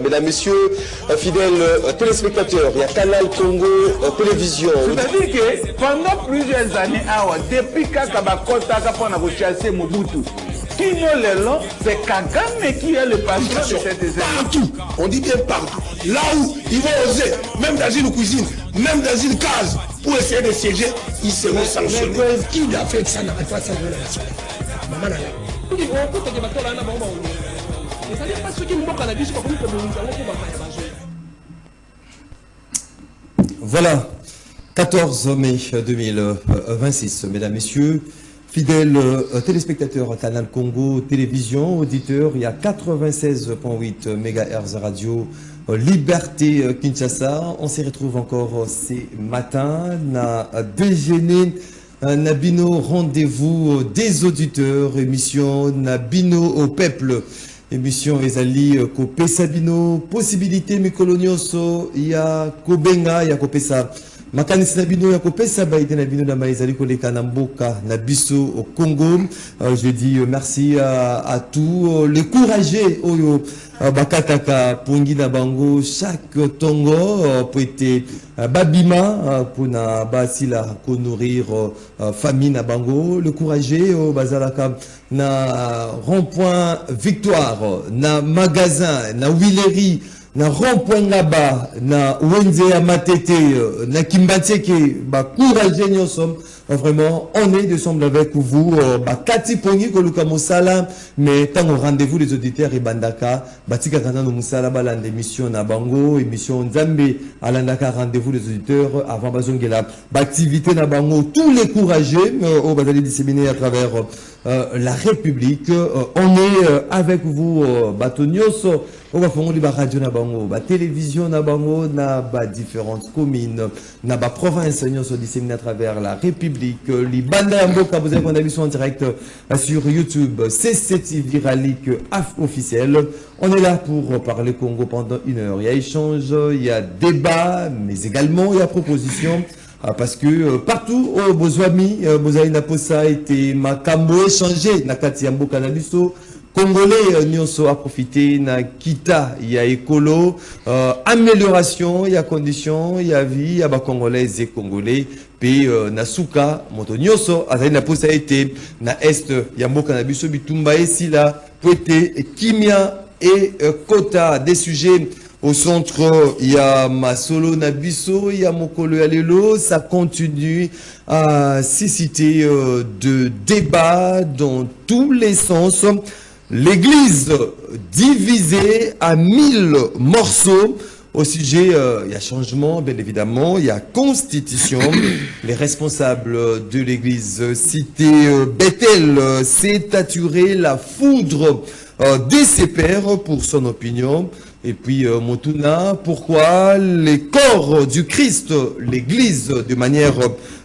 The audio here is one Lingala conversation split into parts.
Mesdames, Messieurs, fidèles téléspectateurs, il y a Canal Congo Télévision. C'est-à-dire que pendant plusieurs années, depuis Kakabakota, on a chassé Mobutu. C'est Kagame qui est le patron de cette émission. Partout, on dit bien partout. Là où ils vont oser, même dans une cuisine, même dans une case, pour essayer de siéger, ils seront sanctionnés. Qui a fait ça dans la face de la nation? Maman là. Voilà, 14 mai 2026, mesdames, messieurs. Fidèles téléspectateurs à Canal Congo Télévision, auditeurs, il y a 96.8 MHz radio Liberté Kinshasa. On se retrouve encore ce matin, na déjeuner, Nabino rendez-vous des auditeurs, émission Nabino au peuple, émission Ezali Kopé Sabino, possibilité Mikolonioso, il y a Kobenga, il y a Kopesa. Makanisi Nabino ya kopesa baïde Nabino na maïzali koleka na mboka na biso au Congo. Je dis merci à tous les courageux oyo bakataka pongi na bango chaque tongo pour être babima pour na basila ko nourrir famille na bango. Le courageux bazalaka na rond-point Victoire, na magasin, na Willery, na rond-point Ngaba, na Wenze ya Matete, na Kimbateke, ba courageux nyosom. Vraiment, on est ensemble avec vous. Kati pongi koluka musala, mais tant au rendez-vous les auditeurs et bandaka, batika kana no musala balande émission na bango, émission Nzambe alandaka rendez-vous les auditeurs avant bazongela, activité na bango, tous les courageux au bazali disséminés à travers la République. On est avec vous, Batonios. On va faire des radio na bango, ba télévision na bango, na ba différentes communes, na ba province nyonso disséminées à travers la République. Les Banda Mboka, vous avez mon avis en direct sur YouTube, C7 Viralique officiel. On est là pour parler Congo pendant 1 heure. Il y a échange, il y a débat, mais également il y a proposition. Parce que partout au Bozwami, Bozaïna Posa été makambo échangé, Nakati Mboka na biso. Congolais, Nyonso a profité, na kita, il y a écolo, amélioration, il y a conditions, il y a vie, il y a ba Congolais et Congolais, puis na Souka, Moto Nyonso, Azaï na posa été, na Est, il y a Mboka na biso, Bitumba et Sila, Pouete, Kimia et Kota, des sujets. Au centre, il y a Masolo Nabiso, il y a Mokolo Alelo, ça continue à susciter de débats dans tous les sens. L'église divisée à 1000 morceaux. Au sujet, il y a changement, bien évidemment, il y a constitution. Les responsables de l'église citée Bethel s'est atturé la foudre de ses pairs pour son opinion. Et puis Motuna, pourquoi les corps du Christ, l'église de manière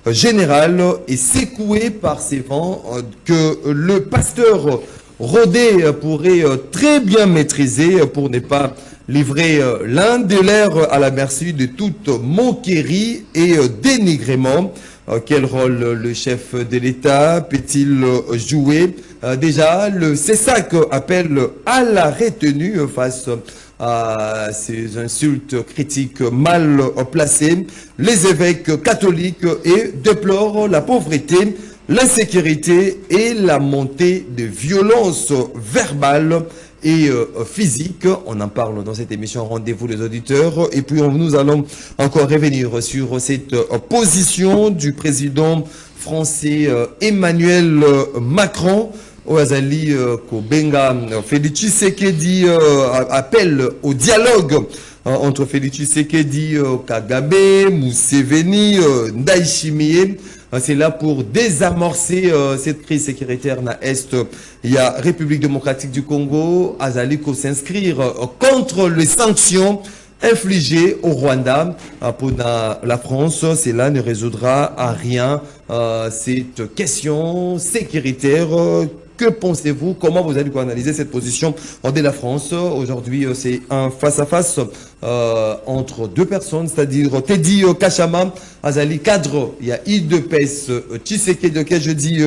générale, est secouée par ces vents que le pasteur Rodé pourrait très bien maîtriser pour ne pas livrer l'un des leurs à la merci de toute moquerie et dénigrement. Quel rôle le chef de l'État peut-il jouer? Déjà, le CESAC appelle à la retenue face à ces insultes critiques mal placées. Les évêques catholiques et déplorent la pauvreté, l'insécurité et la montée de violences verbales et physiques. On en parle dans cette émission Rendez-vous les auditeurs. Et puis nous allons encore revenir sur cette position du président français Emmanuel Macron. Oazali Kobenga, Félix Tshisekedi appelle au dialogue entre Félix Tshisekedi, Kagame, Museveni, Ndayishimiye. C'est là pour désamorcer cette crise sécuritaire na Est. Il y a République démocratique du Congo, Azali ko s'inscrire contre les sanctions infligées au Rwanda pour la France. Cela ne résoudra à rien cette question sécuritaire. Que pensez-vous? Comment vous allez analyser cette position de la France? Aujourd'hui, c'est un face-à-face entre deux personnes, c'est-à-dire Teddy Kachama, Azali cadre, il y a Idepes Tshisekedi, de je dis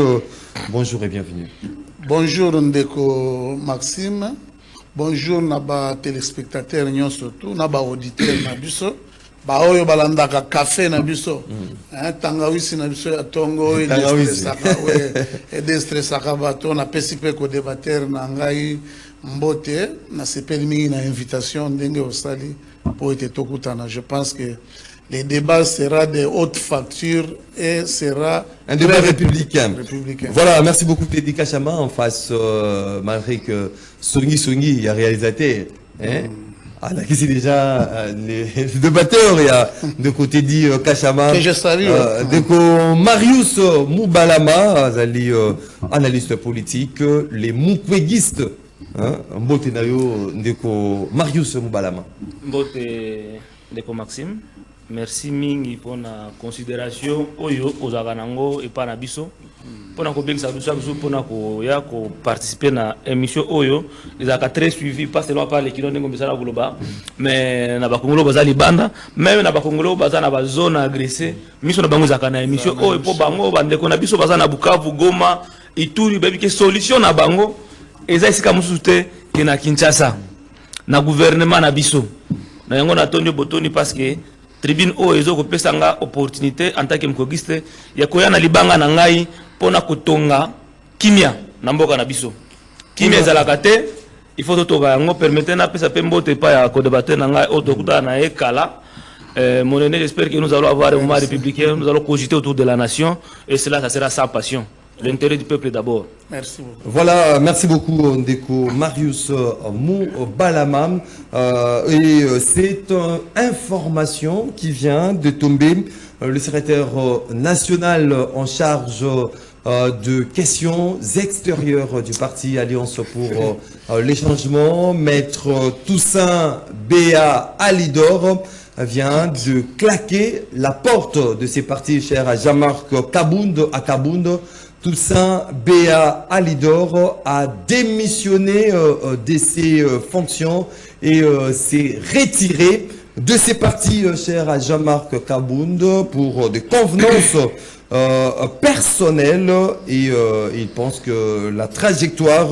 bonjour et bienvenue. Bonjour Ndeko Maxime, bonjour naba téléspectateurs nyon surtout naba auditeurs na biso ba oyo balandaka café na biso tangawisi na biso ya tongo et stressaka bato na pesi pe ko débatteur na ngai mbote na sepeli mingi na invitation ndenge osali pour être tokutana. Je pense que les débats sera de haute facture et sera un débat républicain. Voilà, merci beaucoup Teddy Kachama en face, malgré que Songi, il y a réalisateur. On a ici déjà les débatteurs, il y a de côté dit Kachama, que je salue, de côté Marius Moubalama, analyste politique, les moukwegistes, Mbote Nayo, de côté Marius Moubalama. Mbote de côté Maxime. Merci mingi pour la considération oyo ozaganango et pas na biso pour na ko bengisa biso pour na ko ya ko participer na émission oyo les a très suivi pas seulement par les kilo ndenge bisala global mais na ba kongolo bazali banda même na ba kongolo bazana ba zone agressée miso na bango zakana émission oyo po bango bande ko na biso bazana Bukavu Goma Ituri bebi ke solution na bango eza isika musute ke na Kinshasa na gouvernement na biso na yango na tonyo botoni parce que tribune o ezo ko pesanga opportunité en tant que mkogiste ya koya na libanga na ngai pona kotonga kimia na mboka na biso kimia ezalaka te il faut to yango permettre na pesa pembo te pa ya ko débattre na ngai otokuta na ekala mon aîné, j'espère que nous allons avoir un moment républicain, nous allons cogiter autour de la nation et cela ça sera sans passion. L'intérêt du peuple d'abord. Merci beaucoup. Voilà, merci beaucoup Ndeko Marius Moubalama. Et c'est une information qui vient de tomber. Le secrétaire national en charge de questions extérieures du parti Alliance pour les changements, Maître Toussaint Béa Alidor, vient de claquer la porte de ses partis chers à Jean-Marc Kabound, à Kabound. Toussaint Béa Alidor a démissionné de ses fonctions et s'est retiré de ses partis chers à Jean-Marc Kabound pour des convenances personnelles et il pense que la trajectoire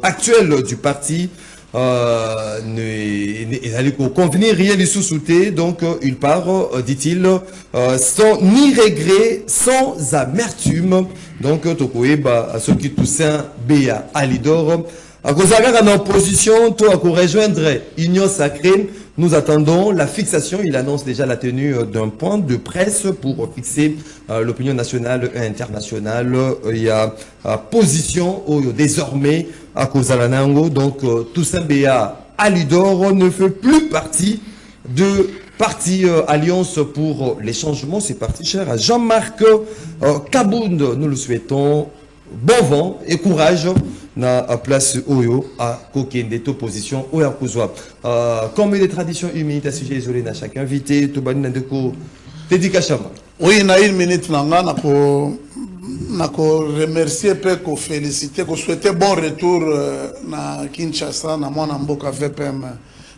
actuelle du parti n'allait convenir rien du sous-souté, donc il part, dit-il, sans ni regret, sans amertume. Donc, Tokoeba, ce qui Toussaint Béa Alidor, à cause de la opposition, toi, à rejoindre Union Sacrée, nous attendons la fixation. Il annonce déjà la tenue d'un point de presse pour fixer l'opinion nationale et internationale. Il y a position désormais à cause de la Nango. Donc, Toussaint Béa Alidor ne fait plus partie de parti Alliance pour les changements. C'est parti cher à Jean-Marc Kabound. Nous le souhaitons bon vent et courage na place Oyo à Kokende opposition Oya Kuzwa. Comme les traditions, une minute à sujet isolé na chaque invité. Tobani Nandeko Teddy Kachama. Oui, na une minute nanga nako remercier pe ko féliciter ko souhaiter bon retour na Kinshasa na mwana mboka VPM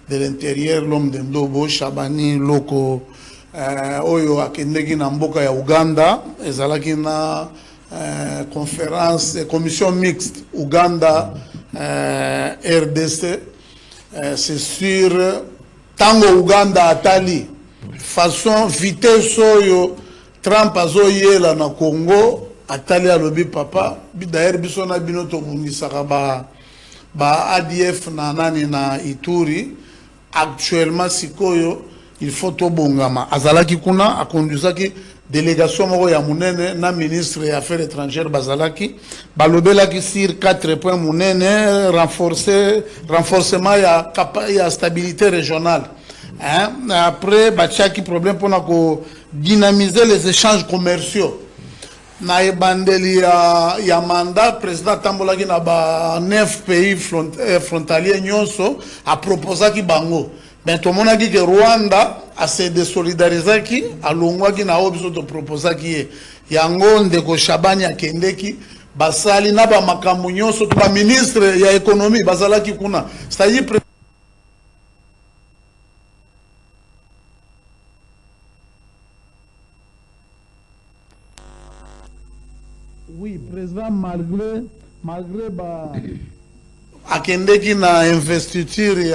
de l'intérieur l'homme de Ndobo Shabani Loko oyo akendeki na mboka ya Uganda ezalaki na conférence commission mixte Uganda RDC c'est sûr tango Uganda atali façon vitesse oyo Trump azoyela na Congo atali alobi papa d'ailleurs biso na bino to bunisaka ba ADF na nani na Ituri actuellement sikoyo il faut to bongama azalaki kuna akondusaki délégation moko ya munene na ministre des affaires étrangères bazalaki balobelaki sur 4 points munene renforcement ya stabilité régionale après bachaki problème pour ko dynamiser les échanges commerciaux na ebandeli ya mandat président tambolaki na ba 9 pays frontaliers nyonso a proposaki bango ben to monaki ke Rwanda a se désolidarisaki alongwaki na obiso to proposaki yango ndeko Shabani akendeki basali na ba makambo nyonso to ba ministre ya économie bazalaki kuna c'est-à-dire oui, président, malgré akendeki na investiture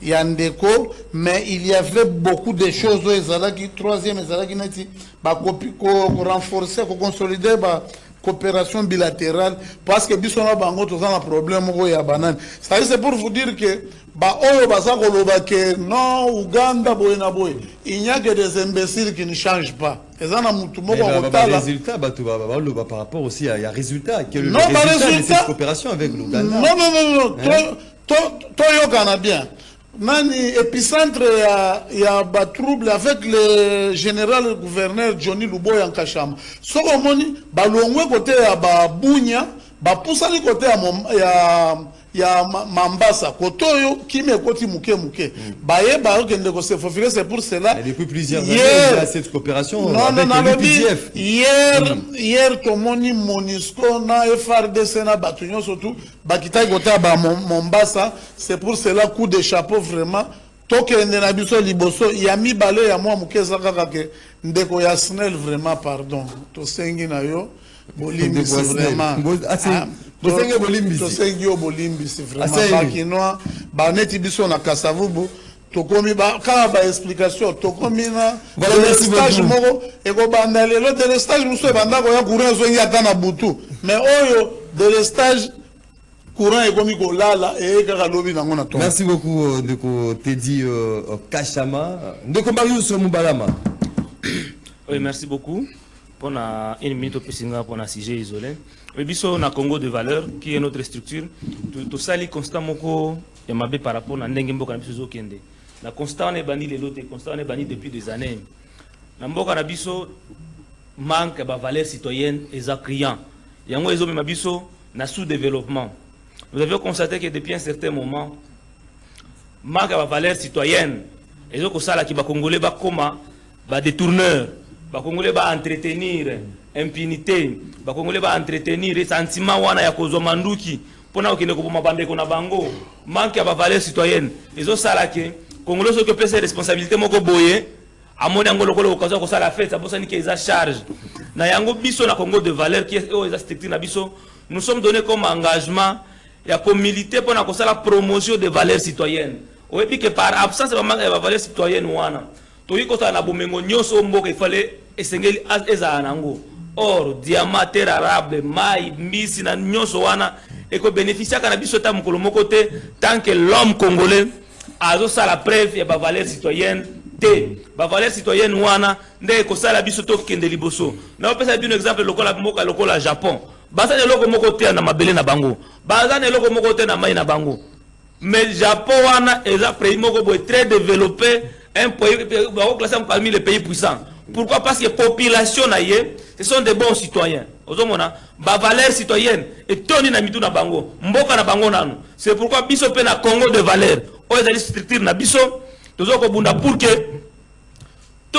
ya ndeko, mais il y avait beaucoup de choses ezalaki troisième ezalaki neti ba renforcer ko consolider ba coopération bilatérale parce que biso na bango toza na problème ko ya banane. Ça c'est pour vous dire que ba oyo baza koloba que non Ouganda boye na boye, il n'y a que des imbéciles qui ne changent pas. Ezana mutu moko kotala résultat par rapport aussi à résultat quel est le non, résultat de cette coopération avec l'Ouganda. Non, toi yokana bien. Nani épicentre ya ba trouble avec le général gouverneur Johnny Luboya Nkashama. Soko moni balongwe côté ya ba Bunya, ba pusani côté ya Mambasa. Koto yo kime koti muke. Baye ba okende ko se fofiler, c'est pour cela. Et depuis plusieurs années il y a cette coopération avec l'UPDF. Hier tomoni Monisco na FRDC na batunyo surtout bakita côté ba Mombasa, c'est pour cela coup de chapeau vraiment. Tokende na biso liboso ya mibale ya mwa mukeza kaka ke ndeko ya SNEL vraiment pardon. To sengi na yo bolimbi c'est vraiment. Tosengi yo bolimbi c'est vraiment bakinoa baneti biso na Kasavubu tokomi ba kama ba explication tokomi na stage moko eko banda lelo de stage muso banda ko ya courant zo ya tana butu mais oyo de stage courant ekomi ko lala e kaka lobi nango na to. Merci beaucoup Ndeko Teddy Kashama. Ndeko Marius Mubalama. Oui, merci beaucoup. Pour une minute pour un sujet isolé. Mais biso na Congo de valeur qui est notre structure, tout ça li constant moko et mabé par rapport à ndenge mboka na biso zo kende. Na constant on est banni les lots, constant on est banni depuis des années. Na mboka na biso manque ba valeur citoyenne et za criant. Yango ezo me biso na sous-développement. Vous avez constaté que depuis un certain moment manque ba valeur citoyenne. Ezo ko sala ki ba congolais ba koma ba détourneur. Les Congolais vont entretenir impunité, les Congolais vont entretenir les sentiments wana ya kozomanduki pona okende ko mabande ko na bango manque ya valeur citoyenne. Ils ont ça là que Congolais sont que pèse responsabilité moko boye amoni yango lokolo okaza ko sala fête ça bossa ni que ils a charge na yango biso na Congo de valeur qui est aux stricts na biso nous sommes donnés comme engagement ya ko militer pona ko sala promotion de valeurs citoyennes. Oui puis que par absence de valeur citoyenne wana toyi ko na bomengo nyoso mboka il fallait esengeli eza nango or diamant terre arabe mai mbisi na nyoso wana eko bénéficier kana biso ta mukolo moko te tant que l'homme congolais azo sala preuve ya ba valeur citoyenne te ba valeur citoyenne wana nde ko sala biso to kende liboso na opesa bino exemple lokola mboka lokola Japon basa ne loko moko te na mabele na bango basa ne loko moko te na mai na bango mais Japon wana eza pays moko boy très développé un pays classé parmi les pays puissants. Pourquoi? Parce que la population, ce sont des bons citoyens. La valeur citoyenne est tenue dans le bango. C'est pourquoi biso pe na Congo de valeur. Aux structures na biso, pour que tout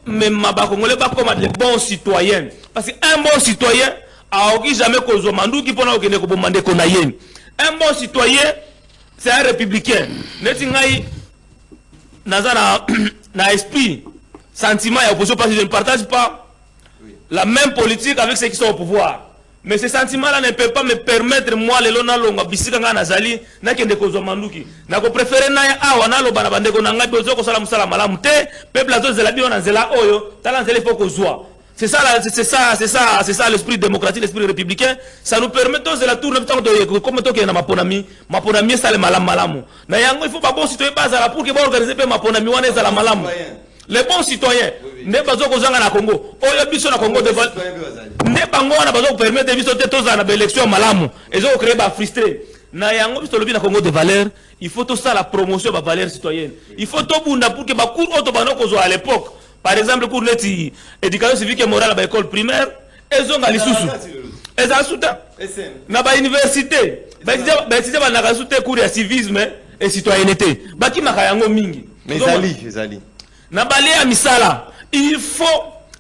même ma Congolais pas comme des bons citoyens. Parce qu'un bon citoyen a jamais causé mandu qui pona okene ko bomande ko na yen. Un bon citoyen, c'est un républicain. Netingai na esprit, sentiment et opposition parce que je ne partage pas la même politique avec ceux qui sont au pouvoir. Mais ce sentiment-là ne peut pas me permettre, moi, le lona longa bisika nga nazali, na kende kozo manduki. Na ko préférer na ya awa na lo bana bandeko na ngai bozo ko sala musala malamu te, peuple azo zela bi na zela oyo, tala nzela faut ko zwa. C'est ça l'esprit démocratique, l'esprit républicain. Ça nous permet de la tourner comme toi qui est dans Maponami. Maponami, c'est le malamu. Il ne faut pas bon citoyen pour que vous organisez Maponami, on est à la malamu. Les bons citoyens, ne pas aux gens à Congo. Oh, il y a Congo de Val. Ne pas on a besoin de permettre de visiter tous les élections malamu. Et ils ont créé des frustrés. Na yango biso lobi na Congo de valeur, il faut tout ça la promotion de la valeur citoyenne. Il faut tout bunda pour que ba cour auto banoko à l'époque. Par exemple, pour l'éducation civique et morale à l'école primaire, ils ont gagné sous. Ils ont soutenu. Dans l'université, ils ont soutenu cours de civisme et citoyenneté. Baki makayango mingi. Mais Zali. Na balé à misala, il faut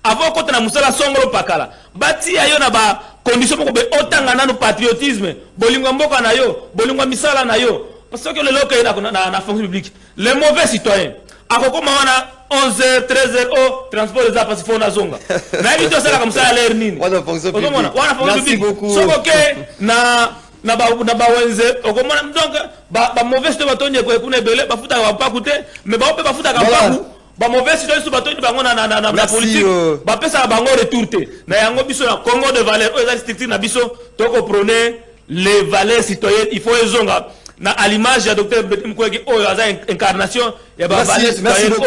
avant qu'on na musala songolo pakala. Bati ayo na ba condition pour que otanga na patriotisme, bolingwa mboka na yo, bolingwa misala na yo. Parce que le local na fonction publique, les mauvais citoyens. Akoko mawana 11h, 13h, oh, transport les parce qu'il faut na zonga. Na éviter ça comme ça à l'air nini. Merci beaucoup. So ok, na na ba wenze okomona donc ba mauvais to batonye ko kuna belé ba futa ba coûté mais ba futa ka pa ba mauvais to batonye bango na politique ba pesa bango retourté na yango biso na Congo de valeurs o ezali structure na biso to ko prôner les valeurs citoyennes il faut ezonga na à l'image de docteur Betim Kwegi oh aza incarnation ya ba valeurs citoyennes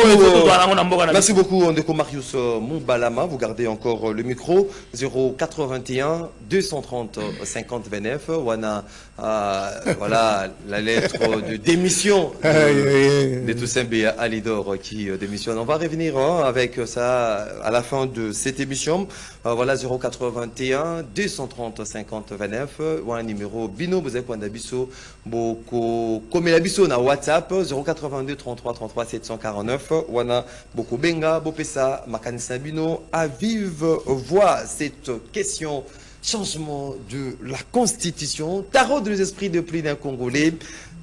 merci beaucoup Ndeko Marius Moubalama. Vous gardez encore le micro 081 230 50 29 wana voilà la lettre de démission de Toussaint Alidor qui démissionne. On va revenir avec ça à la fin de cette émission. Voilà 081 230 50 29 wana numéro bino vous avez biso boko komela biso na WhatsApp 082 33 33 749 wana boko benga bopesa makanisa bino à vive voix cette question. Changement de la constitution, tarot de l'esprit de plus d'un Congolais,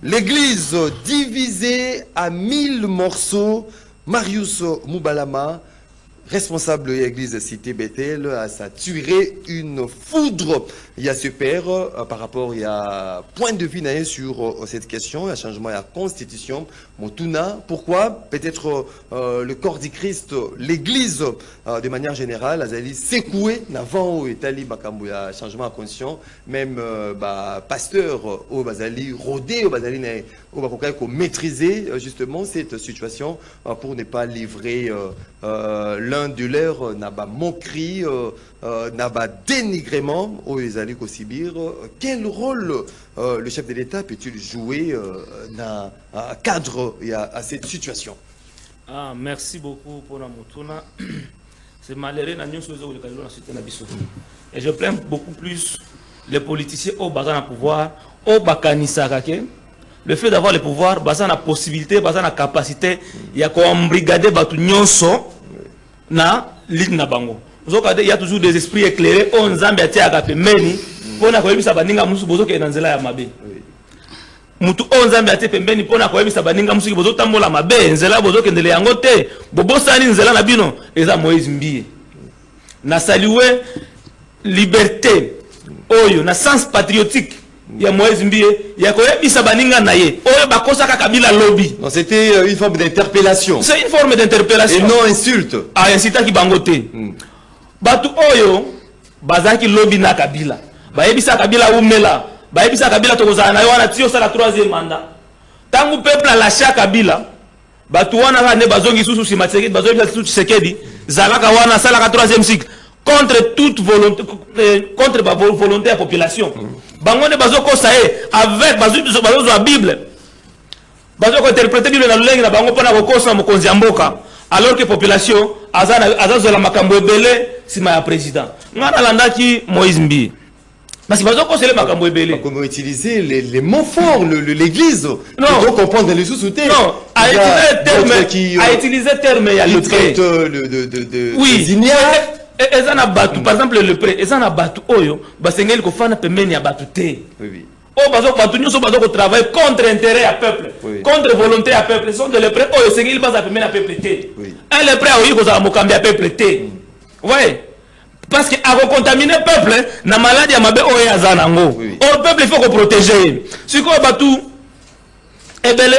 l'église divisée à 1000 morceaux. Marius Moubalama, responsable de l'église cité Bethel, a saturé une foudre. Il y a ce père par rapport, il y a point de vue sur cette question, il y a changement de la constitution. Montuna, pourquoi? Peut-être le corps du Christ, l'église de manière générale, Azali secoué, n'avant et Tali Bakambu, il y a changement de conscience, même pasteur au Bazali, rodé au Bazali, au Bakokai, maîtriser justement cette situation pour ne pas livrer l'un de leurs n'a pas moquerie, n'a pas dénigrement aux Azali Kosibir. Quel rôle le chef de l'État peut-il jouer dans un cadre à cette situation? Merci beaucoup pour la Motuna. C'est malheureux et je plains beaucoup plus les politiciens au bazar à pouvoir, au bakanisakake. Le fait d'avoir le pouvoir, bazar la possibilité, bazar la capacité, il y a quoi embrigader batu nyonso na ligne na bango. Il y a toujours des esprits éclairés. On zambe atia agape meni. Pona ko yebisa baninga musu bozo ke na nzela ya mabe. Mutu onzambe atie pembeni pona ko yebisa baninga musu bozo tambola mabe nzela bozo ke ndele yango te. Bobosani nzela na bino eza Moïse Mbie. Na saluer liberté oyo na sens patriotique ya Moïse Mbie ya ko yebisa baninga na ye. Oyo bakosaka Kabila lobby. Non, c'était une forme d'interpellation. C'est une forme d'interpellation. Et non insulte. Ah, incita ki bangote. Batu oyo bazaki lobby na Kabila. Baebisa Kabila umela. Baebisa Kabila tokozana na yo wana tio sala 3e mandat. Tangu peuple lâcha Kabila, batu wana ba ne bazongi susu simatsekedi bazongi susu Tshisekedi, zalaka wana sala 3e cycle contre toute volonté contre la volonté de la population. Bango ne bazoko sae avec bazo la Bible. Bazoko interpréter Bible na lulengi na bango pona kokosa mokonzi ya mboka alors que population azazo la makambo ebele sima ya président. Ngana landaki Moïse Mbie. Parce que comment utiliser les mots forts, l'église. Non. Pour comprendre les sous-soutés. Non. A utilisé le terme. Oui. Par exemple, le prêt. Ils ont battu. Oyo. Basengeli kofana pemeni ya battu te. Oui. Oh, bazo battu nyoso bazo ko travailler contre intérêt à peuple. Oui. Contre volonté à peuple. Sont de le prêt. Oyo sengeli baza pemeni à peuple te. Oui. Un le prêt oyo ko za mokambi à peuple te. Ouais. Parce que à contaminer le peuple, na maladie à mabe oya zanango. Or peuple il faut qu'on protéger. Si quoi batou ebele,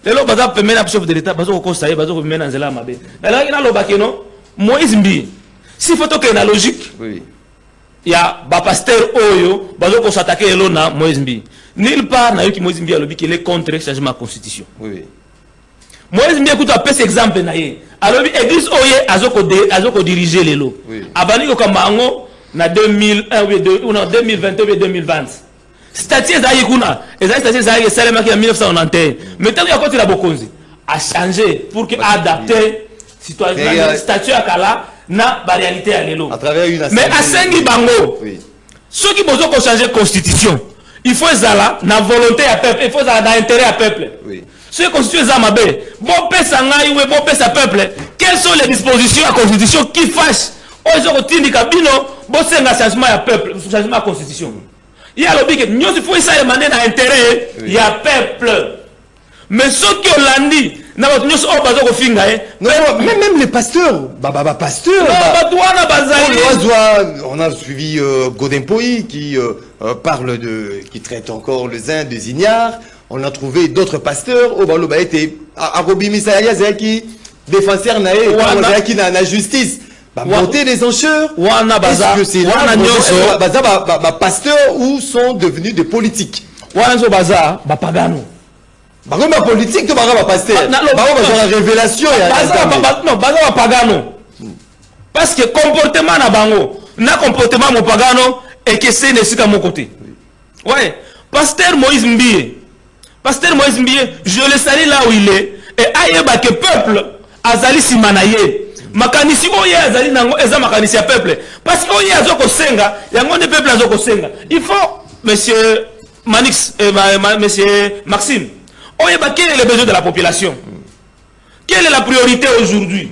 les lois baza permettre à chef de l'État bazo ko saye bazo ko mena nzela mabe. Là il a lo bakeno Moïse Mbie. Si faut que na logique. Oui. Il y a ba pasteur oyo bazo ko s'attaquer elo na Moïse Mbie. Nulle part na yo ki Moïse Mbie alobi qu'il est contre le changement de constitution. Oui. Moïse Mbie écoute un exemple na ye. Alors l'église oye azoko diriger les lots. Abani ko kamango na 2001 ou non 2022 ou 2020. Statut ezali kuna, ezali statut ezali salema ki en 1991. Maintenant ya côté la bokonzi a changé pour que adapter citoyen statut akala na ba réalité ya lelo. À travers une mais à sengi bango. Oui. Ceux qui besoin qu'on changer constitution, il faut zala na volonté à peuple, il faut zala na intérêt à peuple. Oui. Ce constitution Zamabé, bon Pessangaï ou bon Pessa peuple, quelles sont les dispositions à la constitution qui fâchent? Aujourd'hui, il y a un changement à peuple, changement à la constitution. Il y a l'objet que nous, il faut essayer de demander l'intérêt, il y a peuple. Mais ceux qui ont dit, même les pasteurs, on a suivi Godempoï qui qui traite encore le zin des ignares. On a trouvé d'autres pasteurs au Baloba était à Robi Misaya qui défenseur naé qui na justice. Monter les enchères. Est-ce que c'est là pasteurs ou sont devenus des politiques? Wana baza ba pagano. Ba politique to ba pasteur. Ba la révélation non, baza ba pagano. Parce que comportement na bango, na comportement mo pagano et que c'est nesika mon côté. Ouais, pasteur Moïse Mbie. Pasteur Moïse Mbie, je le salue là où il est et ayeba que peuple azali simanaye. Makanisi oye azali nango eza makanisi ya peuple parce que oye azoko senga yango ne peuple azoko senga. Il faut monsieur Manix monsieur Maxime. Oye ba quel est le besoin de la population? Quelle est la priorité aujourd'hui?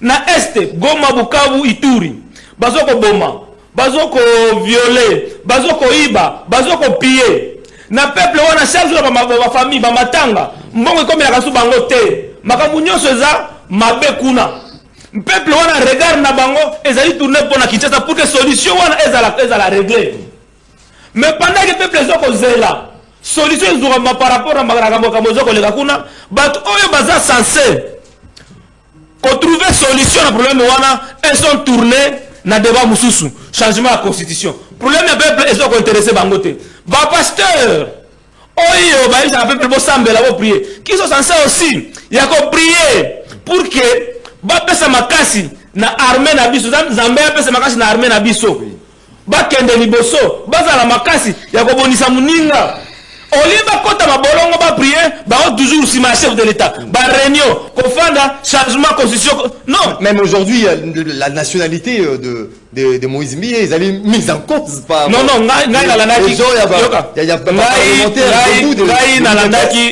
Na Est, Goma, Bukavu, Ituri, bazoko boma, bazoko violer, bazoko iba, bazoko piller. Na peuple wana chaque jour ba famille, ba matanga, mbongo comme ya kasu bango te. Makambu nyonso eza mabe kuna. Peuple wana regarde na bango ezali tourner pour na Kinshasa pour que solution wana ezala régler. Mais pendant que peuple ezoko zela, solution ezoko par rapport à makambo kamozoko leka kuna, bat oyo baza censé qu'on trouve solution à problème wana, elles sont tournées na débat mususu, changement de la constitution. Problème du peuple est sont intéressés bangote. Ba pasteur, oyo ba isa peuple bo sambela bo prier. Qui sont censés aussi, il y a qu'on prier pour que ba pesa makasi na armée na biso, Zambé pesa makasi na armée na biso. Ba kende liboso, ba za la makasi, ya ko bonisa muninga. Oliba kota mabolongo ba prier, ba toujours si ma chef de l'État. Ba réunion, confanda changement constitution. Non, même aujourd'hui la nationalité de Moïse Mbie, ils allaient mise en cause par non ngai na landaki. Il y a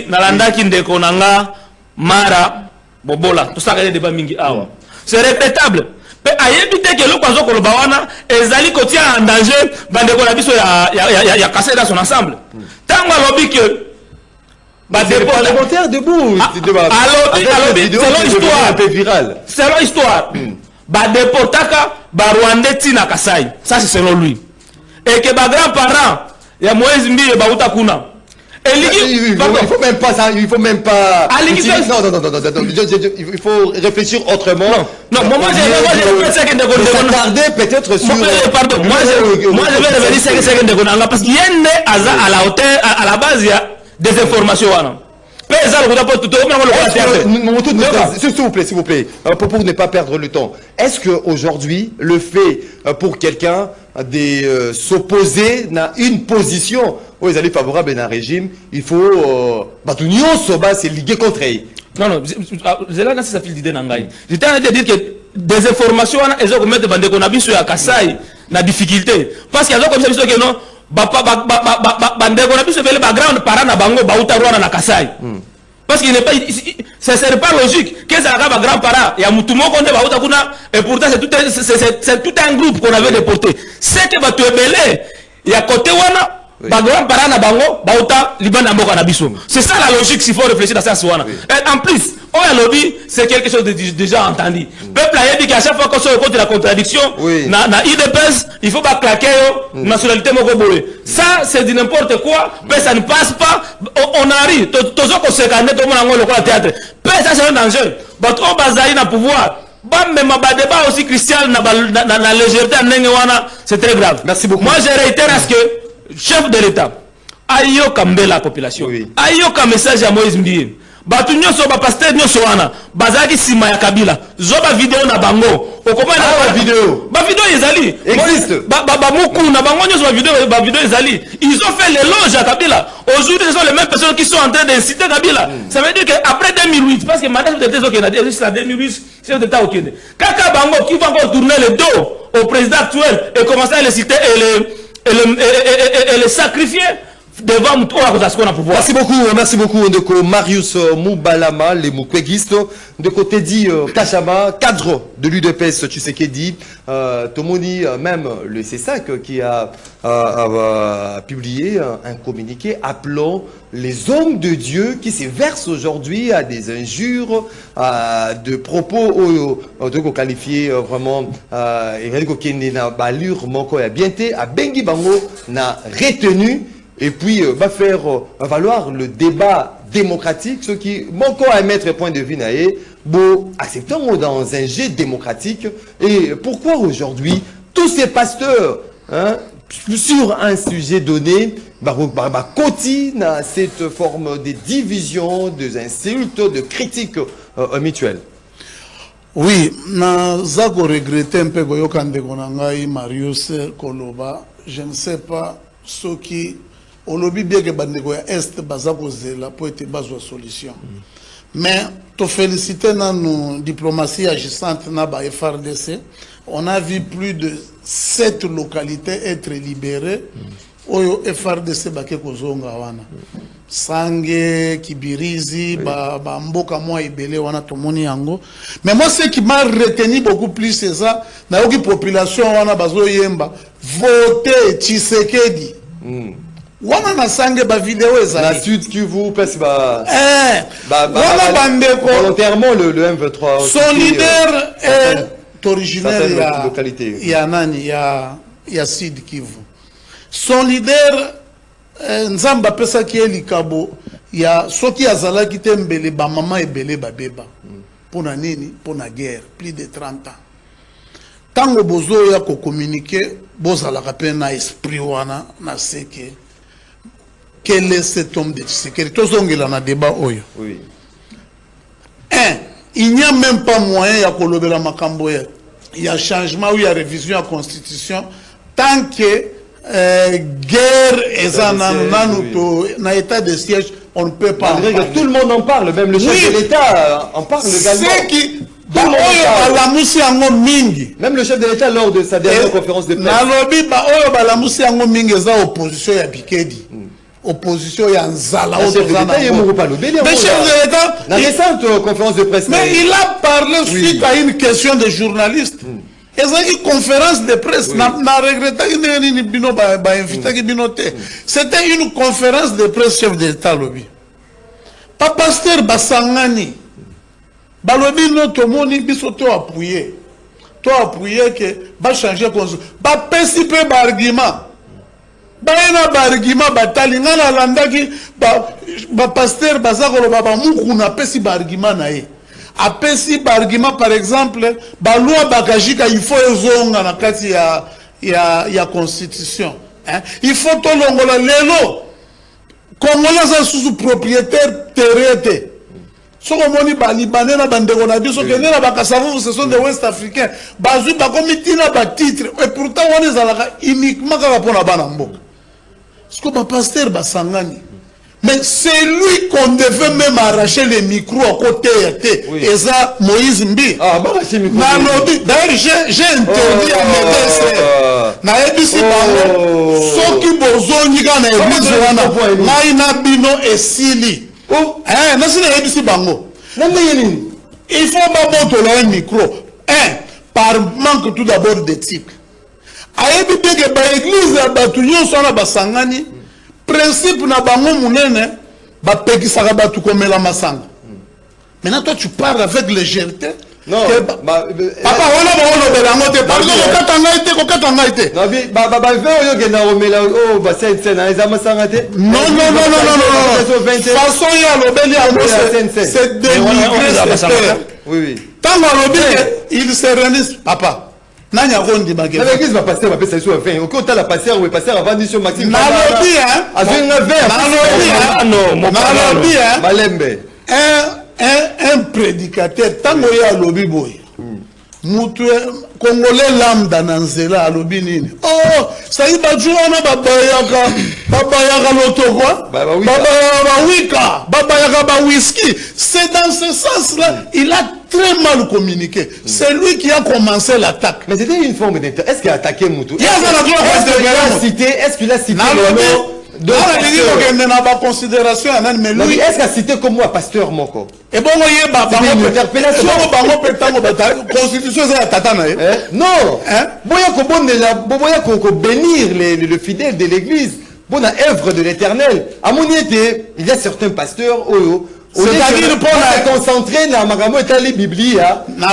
na landaki ndeko nanga Mara Bobola. Tout ça il débat mingi awa. C'est regrettable. Mais ayebite que loko azoko lobawana ezali kotia en danger bandeko na biso ya casser dans son ensemble. Tango lobi que ba parlementaire debout selon histoire ba déportaka ba Rwandais tina Kasai, ça c'est selon lui, et que ba grand-parents ya Moïse Mbie ba uta kuna il faut même pas ça, il faut même pas non, il faut réfléchir autrement. Non, moi je s'attarder peut-être sur pardon, moi je vais revenir sur ce que de Konanga parce qu'il y a à la hauteur à la base il y a des informations wana. S'il vous plaît, pour ne pas perdre le temps. Est-ce que aujourd'hui le fait pour quelqu'un de s'opposer à une position où ils allaient favorable à un régime, il faut c'est liguer contre eux? Non, c'est là que ça fait l'idée n'angai. J'étais en train de dire que des informations elles ont mettre bande qu'on a vu sur la Kasai na difficulté parce qu'il y a comme ça que non bande qu'on a vu sur les background parents na bango ba utarwana na Kasai. Parce qu'il n'est pas, ce serait pas logique que ça arrive à grands-parents et à Moutumo qu'on est baouta kuna et pourtant c'est tout un groupe qu'on avait déporté. C'est que bah tu es belé, il y a côté wana. Ba grand-parents na bango baouta liban na mboka na biso. C'est ça la logique s'il faut réfléchir dans ça wana. Et en plus, on lobby c'est quelque chose de déjà entendu. Peuple a dit qu'à chaque fois qu'on se rencontre la contradiction, na IDPS, il faut pas claquer nationalité moko boye. Ça c'est du n'importe quoi, mais ça ne passe pas. On arrive, toujours qu'on se connaît tout le monde en le théâtre. Mais ça c'est un danger. But on bazali na pouvoir. Mais ma débat aussi Christian na légèreté wana, c'est très grave. Merci beaucoup. Moi je réitère à ce que chef de l'État, ayo kambe la population, ayo ka message à Moïse Mbie. Batu nyonso ba pasteur nyonso wana, bazaki sima ya Kabila. Zoba vidéo na bango. Okoma na vidéo. Ba vidéo ezali. Existe. Ba muku na bango nyonso ba vidéo ezali. Ils ont fait l'éloge à Kabila. Aujourd'hui, ce sont les mêmes personnes qui sont en train d'inciter Kabila. Ça veut dire qu'après 2008, parce que madame de Tezo qui a dit jusqu'à 2008, c'est l'État au Kenya. Kaka bango qui va encore tourner le dos au président actuel et commencer à le citer et le sacrifier, devant mutu oyo akozala na pouvoir. Merci beaucoup ndeko Marius Moubalama les mukwegistes ndeko Teddy Kachama, cadre de l'UDPS Tshisekedi. Tomoni, même le C5 qui a publié un communiqué appelant les hommes de Dieu qui se versent aujourd'hui à des injures, à de propos de qualifier vraiment balure moko ya bienté à Bengi Bango n'a retenu et puis va faire valoir le débat démocratique, ce qui manque à mettre point de vue naé, bon, acceptons dans un jeu démocratique. Et pourquoi aujourd'hui tous ces pasteurs, hein, sur un sujet donné, continue cette forme de division, des insultes, de critiques mutuelles? Oui, naza ko regretter un peu koyoka ndeko na ngai Marius Koloba. Je ne sais pas ce qui olobi bien que bandeko ya est baza ko zela pour être bazwa solution. Mais to féliciter na nous diplomatie agissante na ba FRDC, on a vu plus de 7 localités être libérées. Oyo FRDC bake kozonga wana. Sange, Kibirizi, Mboka moi ebele wana tomoni yango. Mais moi ce qui m'a retenu beaucoup plus c'est ça, na yoki population wana bazo yemba voter Tshisekedi. Wana na sange ba vidéo ezali. La Sud Kivu parce wana bandeko volontairement le M23. Son leader est originaire ya nani ya Sud Kivu. Son leader Nzamba pesa ki elikabo ya soki azalaki te mbele ba mama ebele babeba. Pona nini? Pona guerre, plus de 30 ans. Tango bozo ya ko communiquer, bozala ka na esprit wana na seke. Quel est cet homme de Tshisekedi? Tozongela na débat oyo. Oui. Il n'y a même pas moyen ya kolobela makambo ya. Il y a changement ou il y a révision à la constitution tant que guerre et na état de siège, on ne peut pas. Tout le monde en parle, même le chef de l'État en parle également. C'est qui même le chef de l'État lors de sa dernière conférence de presse. Opposition ya Bikedi. Opposition ya Nzala. Le chef de l'État, la récente conférence de presse. Mais il a parlé suite à une question de journaliste. Une conférence de presse. C'était une conférence de presse chef de l'État lobby. Pas pasteur Basangani. Balobi no tomoni biso to appuyer que ba changer ba pesipe ba argument ba ina ba argument batali ngana landaki ba pasteur bazakolo ba muku na pesi ba argument na ye apesi ba argument par exemple ba loi bakajika il faut ezonga na kati ya constitution, hein? Il faut to longola lelo Congolais za sous propriétaire terrestre. Ce qu'on moni ba libanais na bandeko na biso que na bakasavu ce sont des ouest africains bazu ba comité na ba titre et pourtant on est alaka uniquement ka pona bana mboka. Ce que ba pasteur basangani. Mais c'est lui qu'on devait même arracher les micros à côté et ça Moïse Mbi. Ah bah c'est micro. D'ailleurs j'ai interdit à mes frères na ebisi bango soki bozongi kana ebisi wana ngai na bino esili. Oh, il faut d'abord un micro. Par manque tout d'abord d'éthique. Ayebi peke ba église batu nyonso na basangani principe na bango munene ba pekisaka batu komela masanga. Maintenant toi tu parles avec légèreté. Non, papa wala ba wala belango te parce que kokatanga ite. Non ba yo gena omela oh ba c'est na ezama sanga te. Non. Façon ya lobeli c'est dénigrer. Oui. Tant il se réunissent papa. Nanya rondi bagé. La l'église va passer ça sur fin. Au côté la passer ou passer avant mission Maxime. Nalobi hein. Avec un verre. Nalobi hein. Malembe. Un prédicateur, tango ya lobby boy. Mutu Congolais lambda na nzela alobi nini? Oh, ça y ba juana babayaka lotokwa. Babayaka ba whisky. C'est dans ce sens-là, il a très mal communiqué. C'est lui qui a commencé l'attaque. Mais c'était une forme d'intervention. Est-ce qu'il a attaqué Moutou? Est-ce qu'il a cité le nom considération mais lui est-ce qu'il a cité comme moi pasteur moko et bon une interpellation constitution c'est la tata non boya ko bénir le fidèle de l'église bonne œuvre de l'Éternel à mon idée il y a certains pasteurs c'est-à-dire pour se concentrer dans makambo etali biblia na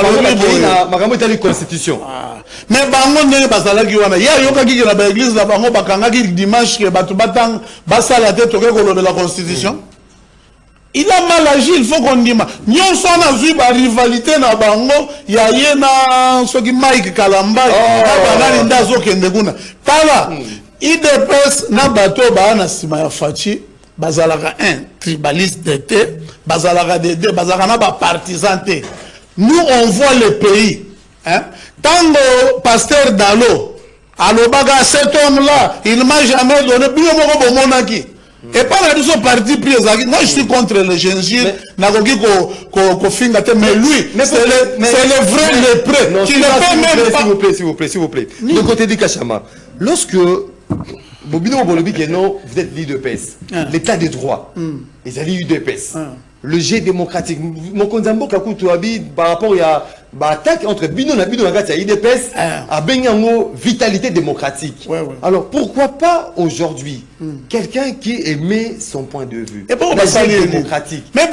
makambo etali constitution mais bango ndenge bazalaki wana ya yokaki ke na ba église na bango bakangaki dimanche ke batu batang basala te toke kolobela constitution il a mal agi il faut qu'on dise nyonso na zui ba rivalité na bango ya ye na soki Mike Kalamba na banani ndazo kende kuna tala IDPS na bato ba na sima ya Fachi bazalaka un tribaliste d'été bazalaka de deux bazalaka na ba partisan te nous on voit le pays hein tango pasteur Dalo alobaka cet homme là il m'a jamais donné bien moko bomonaki et pas la biso parti pris moi je suis contre le gingembre na koki ko finga te mais lui c'est le vrai lépreux qui ne peut même pas s'il vous plaît de côté du Kachama lorsque Bobino Bolobi que non, vous êtes l'UDPS. L'état de droit. Ils allaient l'UDPS. Le jet démocratique. Mon konzambo kakutu abi par rapport à l'attaque entre Bino et l'UDPS à Benyango vitalité démocratique. Alors pourquoi pas aujourd'hui quelqu'un qui émet son point de vue la jet démocratique. Mais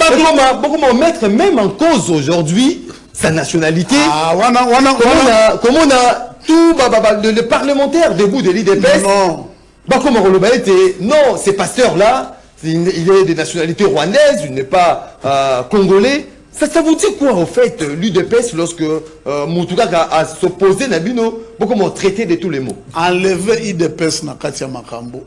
beaucoup mettre même en cause aujourd'hui sa nationalité. Comment on a tout le parlementaire debout de l'UDPS. Non. Comme non, ces pasteurs-là, il est de nationalité rwandaise, il n'est pas congolais. Ça vous dit quoi, au fait, l'UDPS, lorsque Moutouka a s'opposé à Bino, comment traiter de tous les mots? Enlever l'UDPS na Katia Makambo,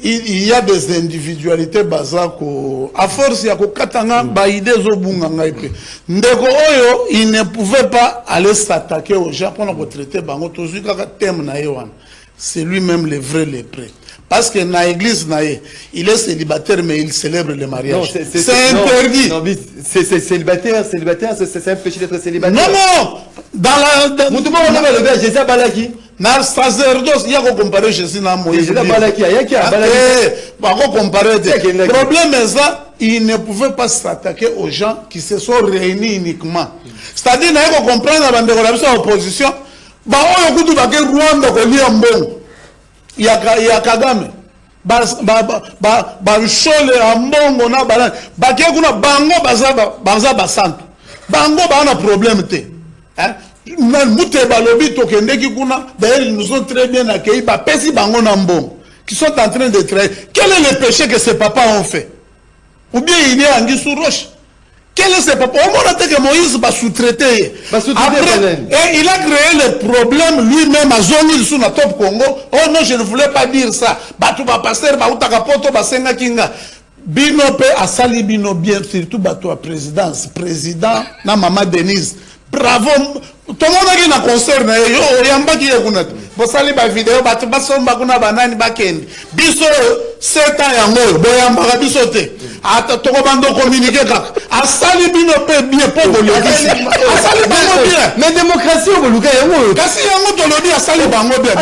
il y a des individualités bazako. À force, il y a katanga baïde zobunga ngaipe. Ndeko oyo, il ne pouvait pas aller s'attaquer aux gens pour nous traiter bango. Tozuka thème na yewan. C'est lui-même le vrai lépreux. Parce que dans l'église, il est célibataire, mais il célèbre le mariage. C'est interdit. Non, c'est célibataire, c'est un péché d'être célibataire. Non. Dans la... Moutouma, on a le gars, Jésus Balaki. Dans le sacerdoce, il y a qu'on compare Jésus à Moïse. Jésus Balaki, il y a qui a Balaki. Le problème est ça, il ne pouvait pas s'attaquer aux gens qui se sont réunis uniquement. C'est-à-dire, il y a qu'on comprendre la opposition. Bah on écoute ba ke Rwanda ko lia mbongo ya Kagame ba shole ya mbongo na balani ba ke kuna bango baza basantu bango ba na problème te hein mute balobi to kendeki kuna d'ailleurs ils nous ont très bien accueillis ba pesi bango na mbongo qui sont en train de travailler. Quel est le péché que ces papas ont fait? Ou bien il est anguille sous roche. Quel est ce papa? Au moment que Moïse va sous-traiter. Et il a créé le problème lui-même à Zonil sous la top Congo. Oh non, je ne voulais pas dire ça. Batu ba pasteur, ba utakapoto, ba senga kinga. Bino pe asali bino bien, surtout batu à présidence. Président, na maman Denise. Bravo. Tout le monde a un concert. Yo, yamba ki yakunat. Bosali ba vidéo, batu basomba kuna banani bakendi. Biso 7 ans yango, boyamba biso te. Ata toko bando communiquer kaka. Asali bino pe bien pour le asali bango bien. Mais démocratie au luka yango. Kasi yango to lodi asali bango bien.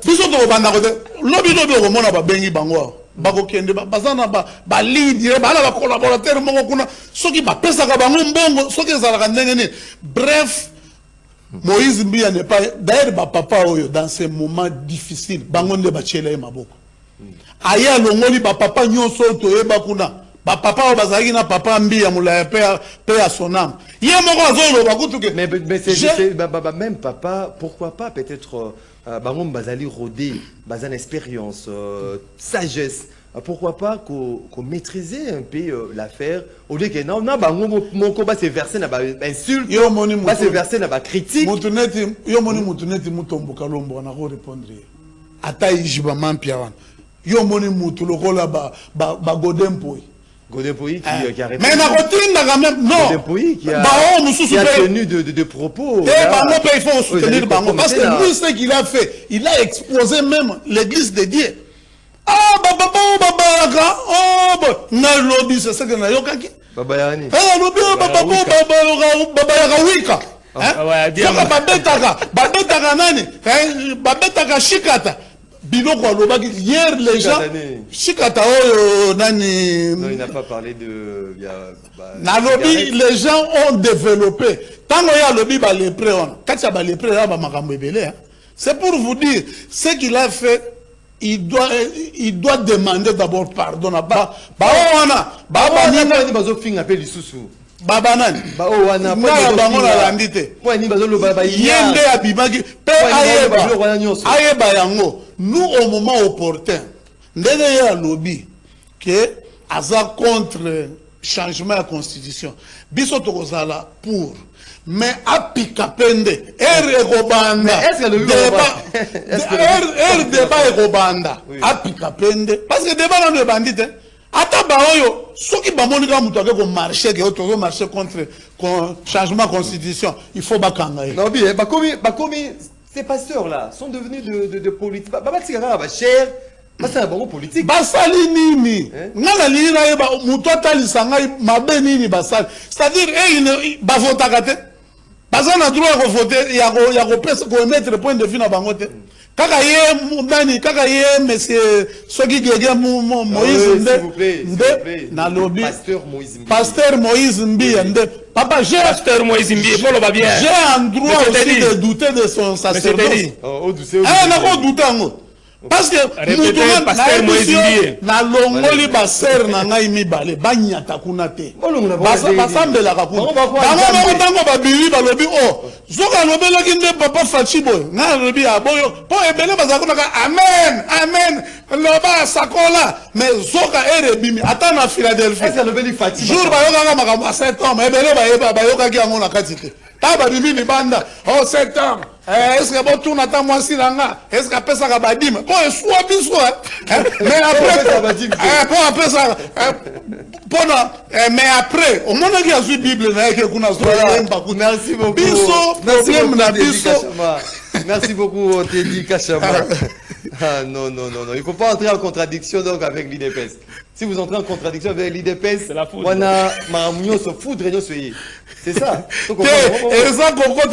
Biso toko banda ko lobi ko mona ba bengi bango. Bako kende bazana ba lead ba la collaborateur moko kuna soki ba pesa ka bango mbongo soki ezalaka ndenge nini. Bref, Moïse Mbia n'est pas d'ailleurs ba papa oyo dans ces moments difficiles bango nde ba chela maboko. Aya longoli ba papa nyonso to yeba kuna ba papa bazaki na papa Mbia mulaya pe à son âme. Ye moko azolo ba kutuke mais c'est même papa pourquoi pas peut-être bango bazali rodé bazan expérience sagesse. Pourquoi pas qu'on maîtriser un peu l'affaire au lieu que non bango mon combat c'est versé na ba insulte pas c'est versé na ba critique mutuneti yo moni mutuneti mutombo kalombo na ko répondre ata ijiba mampia wana yo moni mutu lokola ba godempoi qui a répondu. Mais na kotinda quand même non Godempoi qui a tenu de propos il faut soutenir bango parce que lui ce qu'il a fait il a exposé même l'église de Dieu. Ah baba na lobby c'est ça que na yokaki baba yani lobby baba ya wika babetaka nani babetaka shikata biloko alobaki hier les gens chikata oyo nani non il n'a pas parlé de nalobi les gens ont développé tango ya lobi ba lépré on katia ba lépré ya ba makambo ebele c'est pour vous dire ce qu'il a fait il doit demander d'abord pardon na ba wana ba ni bazo finga pe lisusu baba nani ba o wana na bango na landite po ni bazo loba ba yende abimaki pe ayeba yango nous au moment opportun ndenge ya lobby que aza contre changement de constitution biso tokozala pour mais apika pende ekobanda débat ekobanda apika pende parce que débat nano ebandi te ata baoyo soki bamoni ka mutu ake komarche ke otozo marche contre changement de constitution il faut bakanga ye non bien bakomi ces pasteurs là sont devenus de politique babatikaka bachère basala bango politique basali nini nga nalingi nayeba mutu atalisa ngai mabe nini basali c'est-à-dire bavotaka te baza na droit ya kovote ya kopesa koemettre point de vue na bango te kaka ye nani kaka ye monsieur soki gege Moïse nde nalobi pasteur Moïse Mbia nde papa pasteur Moïse Mbia j'ai un droit aussi de douter de son sacerdoce nako douter yango parce que na longoli baser na ngai mibale banyata kuna te basambelaka kuna bango ntango babili balobi o zoka alobelaki nde papa faci boyo ngai alobi ya boyo mpo ebele bazala kunaka amen amen loba sakola mais zoka erebimi ata na Philadelphie jour bayokaka makambo ya 7 ans ebele bayokaki yango na kati te ta babimi libanda o 7 ans est-ce que bon tourne à moi si là est-ce qu'après ça va dire bon soit biso mais après ça mais après au moment qu'il y a une bible là que kuna merci beaucoup biso problème na biso merci beaucoup Teddy Kachama ah non il ne faut pas entrer en contradiction donc avec l'IDPS. Si vous entrez en contradiction avec l'IDPS, on a Maramouno se foudre et soyez. C'est ça. Et ça pourquoi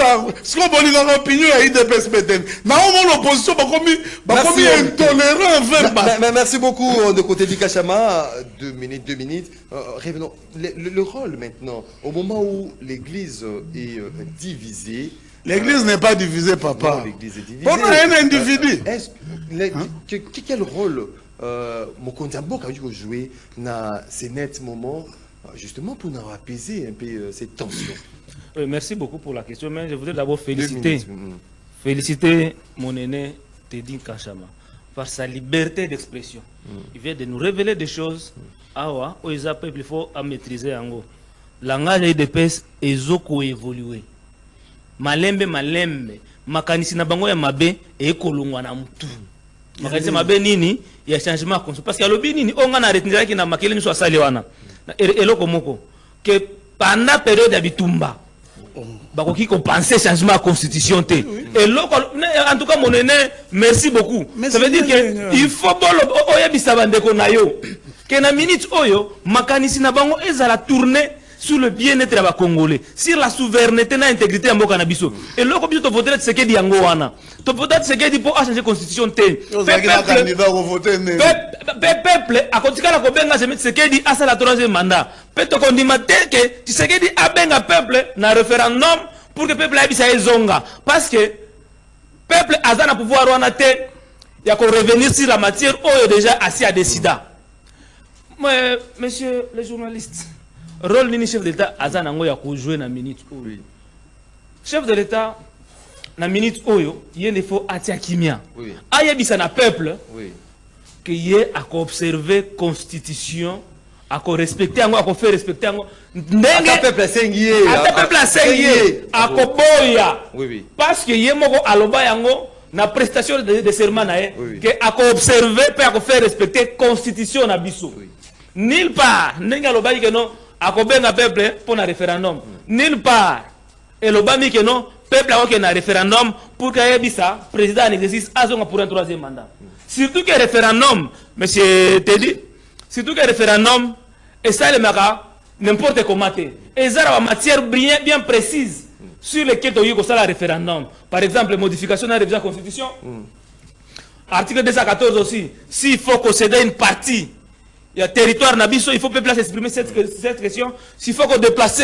ce qu'on peut dire en opinion à l'IDPS peut-être. Mais l'opposition va comme intolérant envers. Merci beaucoup de côté du Kachama. 2 minutes. Revenons. Le rôle maintenant, au moment où l'Église est divisée. L'église n'est pas divisée, papa. L'église est divisée. On a un individu. Quel rôle Mokondiambo a dû jouer dans ces nets moments, justement pour nous apaiser un peu ces tensions? Merci beaucoup pour la question, mais je voudrais d'abord féliciter mon aîné Teddy Kachama par sa liberté d'expression. Il vient de nous révéler des choses. Il faut maîtriser en gros. Langage de pèse et zoko évoluer. Malembe makanisi na bango ya mabe e kolongwa na mutu makanisi mabe nini ya changement constitution parce que alobi nini onga na retenir ki na makele miso asali wana eloko moko que pendant période ya bitumba bakoki ko penser changement constitution te eloko en tout cas mon aîné merci beaucoup ça veut dire que il faut bolo oyebisa bandeko na yo que na minute oyo makanisi na bango ezala tourner sur le bien-être des Congolais, sur la souveraineté et l'intégrité de Mokanabiso. Et là, comme tu as voté, c'est ce qu'il y a en tu as voté, c'est ce qu'il y a pour changer la constitution. Le peuple, à continuer à faire ce qu'il dit à la troisième mandat. Peut-être qu'on dit que tu sais qu'il dit à un peuple dans le référendum pour que le peuple ait zonga. Parce que le peuple a un pouvoir, il y a qu'on revenir sur la matière où il est déjà assis à décider. Monsieur les journalistes, rôle ni chef d'État azanango ya ko jouer na minute oyo. Chef de l'État na minute oyo yene faut atia kimia. Ayebisa na peuple que yé a observer constitution, a ko respecter ango, a ko faire respecter ango. Ndenge peuple sengié. Ata peuple sengié a ko boya. Parce que yé moko aloba yango na prestation de serment na que a ko observer pe a ko faire respecter constitution na biso. Nulle part ndenge aloba que non akobenga peuple pour un référendum. Nulle part. Et le bami que non, peuple a un référendum pour qu'il y ait ça, président en exercice, pour un troisième mandat. Surtout que référendum, monsieur Teddy, surtout que référendum, et ça le mara, n'importe comment. Et ça a une matière bien précise sur lesquelles il y a un référendum. Par exemple, modification de la révision de la Constitution. Article 214 aussi. S'il faut concéder une partie, il y a territoire Nabiso, il faut peuple s'exprimer cette question. S'il faut qu'on déplace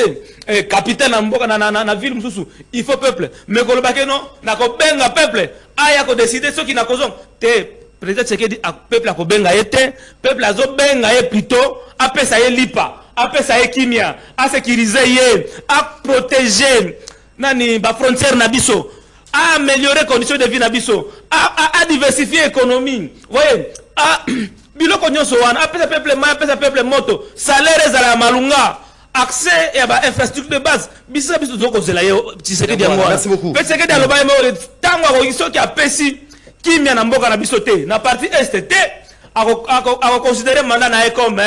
capitaine na ville Moussou, il faut peuple. Mais qu'on le baque non, n'a qu'on benga peuple. Aya qu'on décide ce qui n'a qu'aux te président ce qui dit peuple a qu'on benga été, peuple a zo benga et plutôt, après ça y est lipa, après ça y est kimia, à sécuriser yé, à protéger nani ba frontière Nabiso, à améliorer les conditions de vie Nabiso, à diversifier l'économie. Vous voyez, à biloko nyonso wana apesa peuple ma apesa peuple moto salaire za la malunga accès et ba infrastructure de base biso zoko zela yo Tshisekedi yango merci beaucoup Tshisekedi aloba mo tango ko iso ki apesi kimia na mboka na biso te na partie est te ako considérer mandat na comme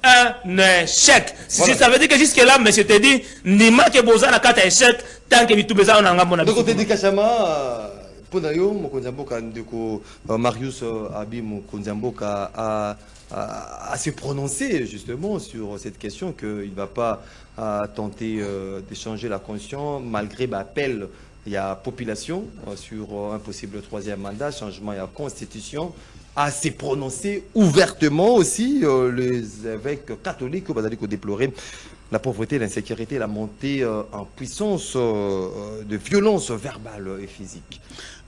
un échec. Ça veut dire que jusque là monsieur te dit ndima ke boza na kata échec tant que bitubeza na ngambo na biso. De côté de Kachama Ponayo, Mokonzamboka Ndeko Marius Abi Mokonzamboka a se prononcer justement sur cette question qu'il ne va pas tenter d'échanger la conscience malgré l'appel il y a population sur un possible troisième mandat, changement de la constitution, à se prononcer ouvertement aussi les évêques catholiques ont déploré la pauvreté, l'insécurité, la montée en puissance de violence verbale et physique.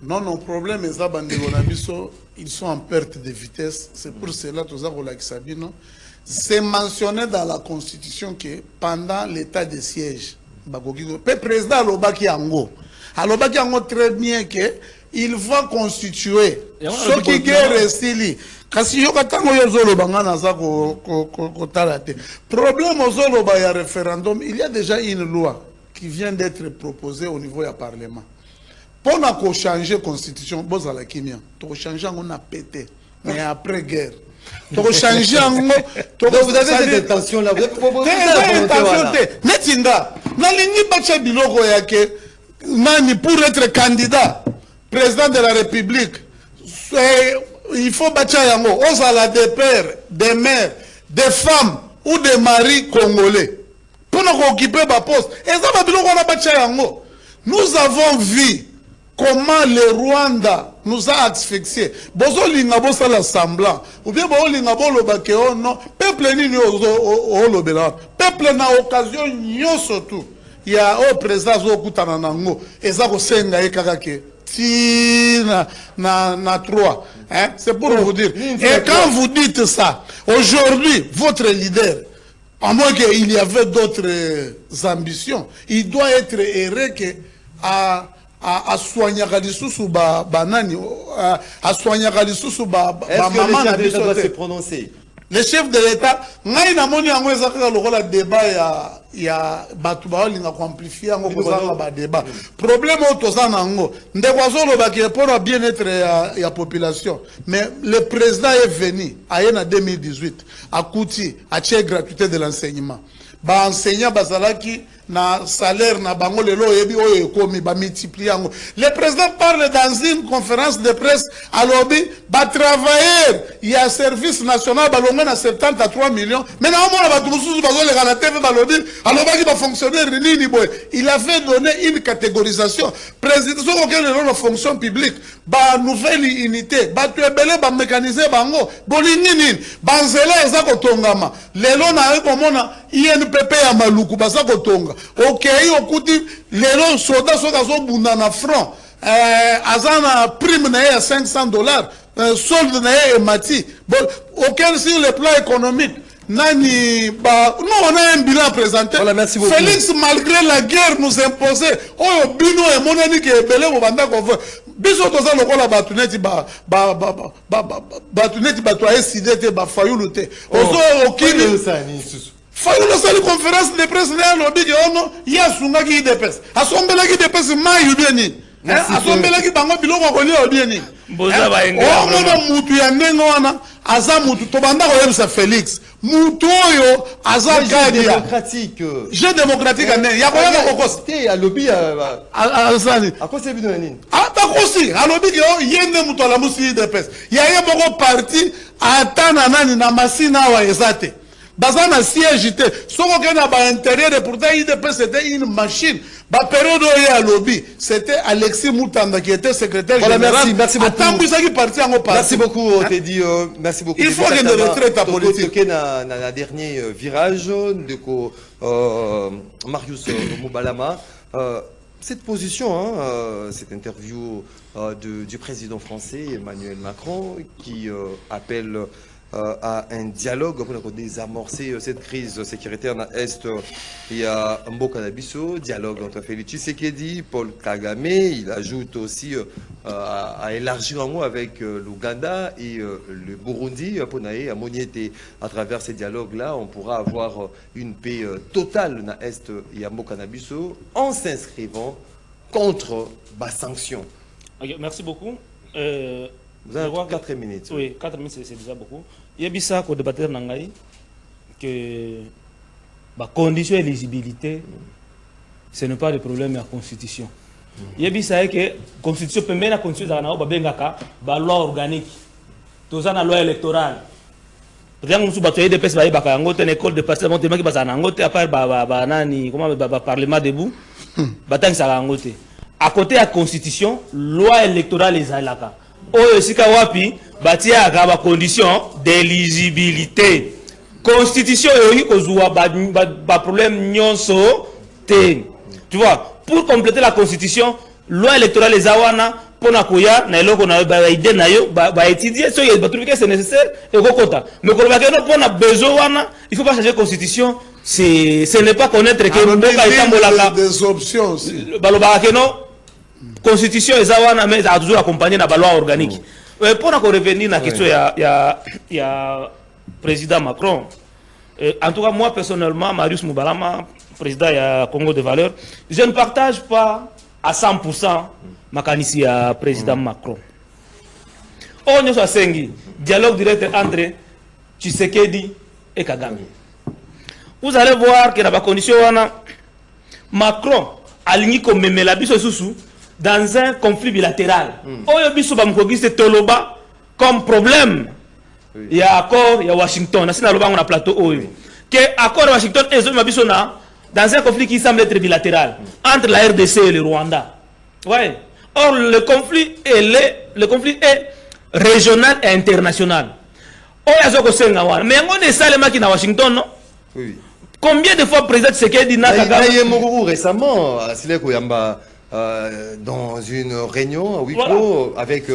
Non, non, problème est ça, ils sont en perte de vitesse. C'est pour cela que c'est mentionné dans la Constitution que pendant l'état de siège, le président Alobaki Ango très bien qu'il va constituer ce qui est resté. Kasi yo katango yo zolo bangana za ko talate. Problème au zolo ba ya référendum, il y a déjà une loi qui vient d'être proposée au niveau du Parlement. Pour qu'on changer la constitution, bon ça la kimia. To changer on a pété. Mais après guerre. To changer donc vous avez cette intention là, vous avez proposé cette intention. Netinda, na lingi bacha biloko yake nani pour être candidat président de la République. Il faut bâtir yango aux ala des pères, des mères, des femmes ou des maris congolais pour nous occuper ma poste. Et ça va bien qu'on a bâtir yango. Nous avons vu comment le Rwanda nous a asphyxiés. Bozo lingabo ça l'assemblant. Ou bien bozo lingabo le bakeo non. Peuple ni o lobela. Peuple na occasion nyo surtout. Il y a au président zo kutana nango. Eza ko senga e kakake. Na 3. Hein? C'est pour vous dire. Et quand vous dites ça, aujourd'hui, votre leader, à moins qu'il y avait d'autres ambitions, il doit être heureux que à soigner Kalissousou banani, à soigner Kalissousou maman. Est-ce que le chef de l'État doit se prononcer? Le chef de l'État, ngai na moni yango ezaka lokola débat ya batu ba linga ko amplifier yango ko za ba débat. Problème otoza nango, ndeko zolo ba ke pour bien-être ya population. Mais le président est venu en 2018 à Kouti à tirer gratuité de l'enseignement. Ba enseignant bazalaki na salaire na bango lelo yebi oyo ekomi ba multiplier yango. Le président parle dans une conférence de presse à lobby ba travailleurs il y a service national ba longa na 73 millions mais na omona ba tumususu bazo le la TV ba lobby alobaki ba fonctionnaire nini boy il avait donné une catégorisation président so auquel le fonction publique ba nouvelle unité ba tuebele ba mécaniser bango bolingi nini ba nzela eza kotongama lelo na komona INPP ya maluku basa kotonga ok okuti lelo soda soka zo bunda na franc azana prime na ya $500 solde na ya mati bon auquel sur le plan économique nani ba nous on a un bilan présenté. Voilà, merci beaucoup. Félix malgré la guerre nous imposait oh bino e monani ke belé mo banda ko biso to za lokola batuneti batuneti batwa SIDT ba fayuluté ozo okini Fayulu sali conférence de presse na lobby ke ono ya sunga ki depes asombela ki depes mayu bieni asombela ki bango biloko ko lio bieni boza ba enga ono mutu ya ndengo wana aza mutu to banda ko yebisa Félix mutu oyo aza démocratique jeu démocratique ane ya ko ya kokos te a lobby asani akose bino nini bakosi a lobby ke yende mutu ala musi depes ya ye moko parti atana nani na masina wa ezate baza na siège te soko ke na ba intérieur et pourtant IDP c'était une machine ba période oyo ya lobby c'était Alexis Moutanda qui était secrétaire voilà, général merci beaucoup atambwisaki parti yango parti merci beaucoup Teddy merci beaucoup il faut que ne retraite à politique na dernier virage de ko Marius Moubalama cette position cette interview du président français Emmanuel Macron qui appelle à un dialogue pour désamorcer cette crise sécuritaire dans l'Est. Il y a Mboka Nabiso, dialogue entre Félix Tshisekedi, Paul Kagame. Il ajoute aussi à élargir en haut avec l'Ouganda et le Burundi. À travers ces dialogues-là, on pourra avoir une paix totale dans l'Est et à Mboka Nabiso en s'inscrivant contre les sanctions. Okay, merci beaucoup. Vous avez 4 minutes. Oui, 4 minutes, c'est déjà beaucoup. Il y a bisa ko débatteur nangai que la condition d'éligibilité, ce n'est pas le problème de la constitution. Il y a bisa que la constitution peut même la constitution la loi organique, tout ça la loi électorale. Peut-être que nous avons des personnes qui ont une école de parlement qui ont à part parlement debout, à côté de la constitution, loi électorale les alaka. Oyo sika wapi batia ka ba condition d'éligibilité constitution yoyi kozwa ba problème nyonso te. Tu vois, pour compléter la constitution, loi électorale les awana pona koya na eloko na ba idée na yo ba étudier so ba trouver que c'est nécessaire et kokota. Mais ko ba keno pona besoin wana, il faut pas changer constitution, ce n'est pas connaître que mboka itambolaka des options aussi. Baloba keno constitution mais a toujours accompagné la loi organique. Pour revenir à la question il y a président Macron. En tout cas, moi personnellement, Marius Moubalama, président du Congo de Valeurs, je ne partage pas à 100% ma candidature à président Macron. On est sur Sengi, dialogue direct entre Tshisekedi et Kagame. Vous allez voir que dans la condition Macron a ligné comme la biso dans un conflit bilatéral. Oyo biso ba mkogiste toloba comme problème. Il y a accord, il y a Washington. Nasina loba on a plateau oyo. Que accord Washington et biso na dans un conflit qui semble être bilatéral entre la RDC et le Rwanda. Ouais. Or le conflit est régional et international. Oyo azoko senga wana. Mais on est salema qui na Washington non? Oui. Combien de fois le président Tshisekedi n'a pas récemment dans une réunion à huis clos avec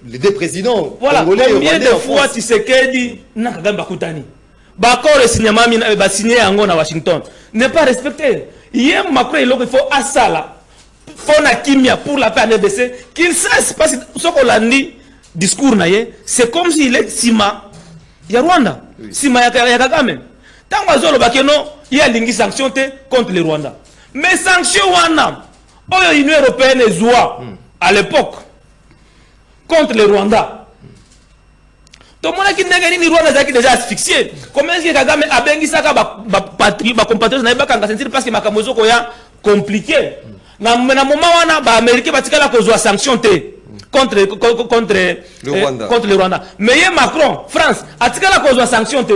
les deux présidents. Voilà, combien de fois Tshisekedi n'a pas bakutani. Bakor le cinéma ba signé en Washington n'est pas respecté. Hier Macron il faut asala pour la kimia pour la paix en RDC qu'il sache pas ce qu'on a dit discours naie, c'est comme s'il est Sima ya Rwanda, Sima ya Kagame. Tant il y a des sanctions contre le Rwanda. Mais sanctions l'Union européenne à l'époque contre le Rwanda. Tout le monde qui n'est Rwanda qui déjà asphyxié. Comment est-ce que Kagame a bien dit ça que compatriotes n'avaient pas sentir parce que Makamozo est compliqué. Dans le moment où les Américains ont sanctions contre le Rwanda. Mais Macron, France, a sanctions.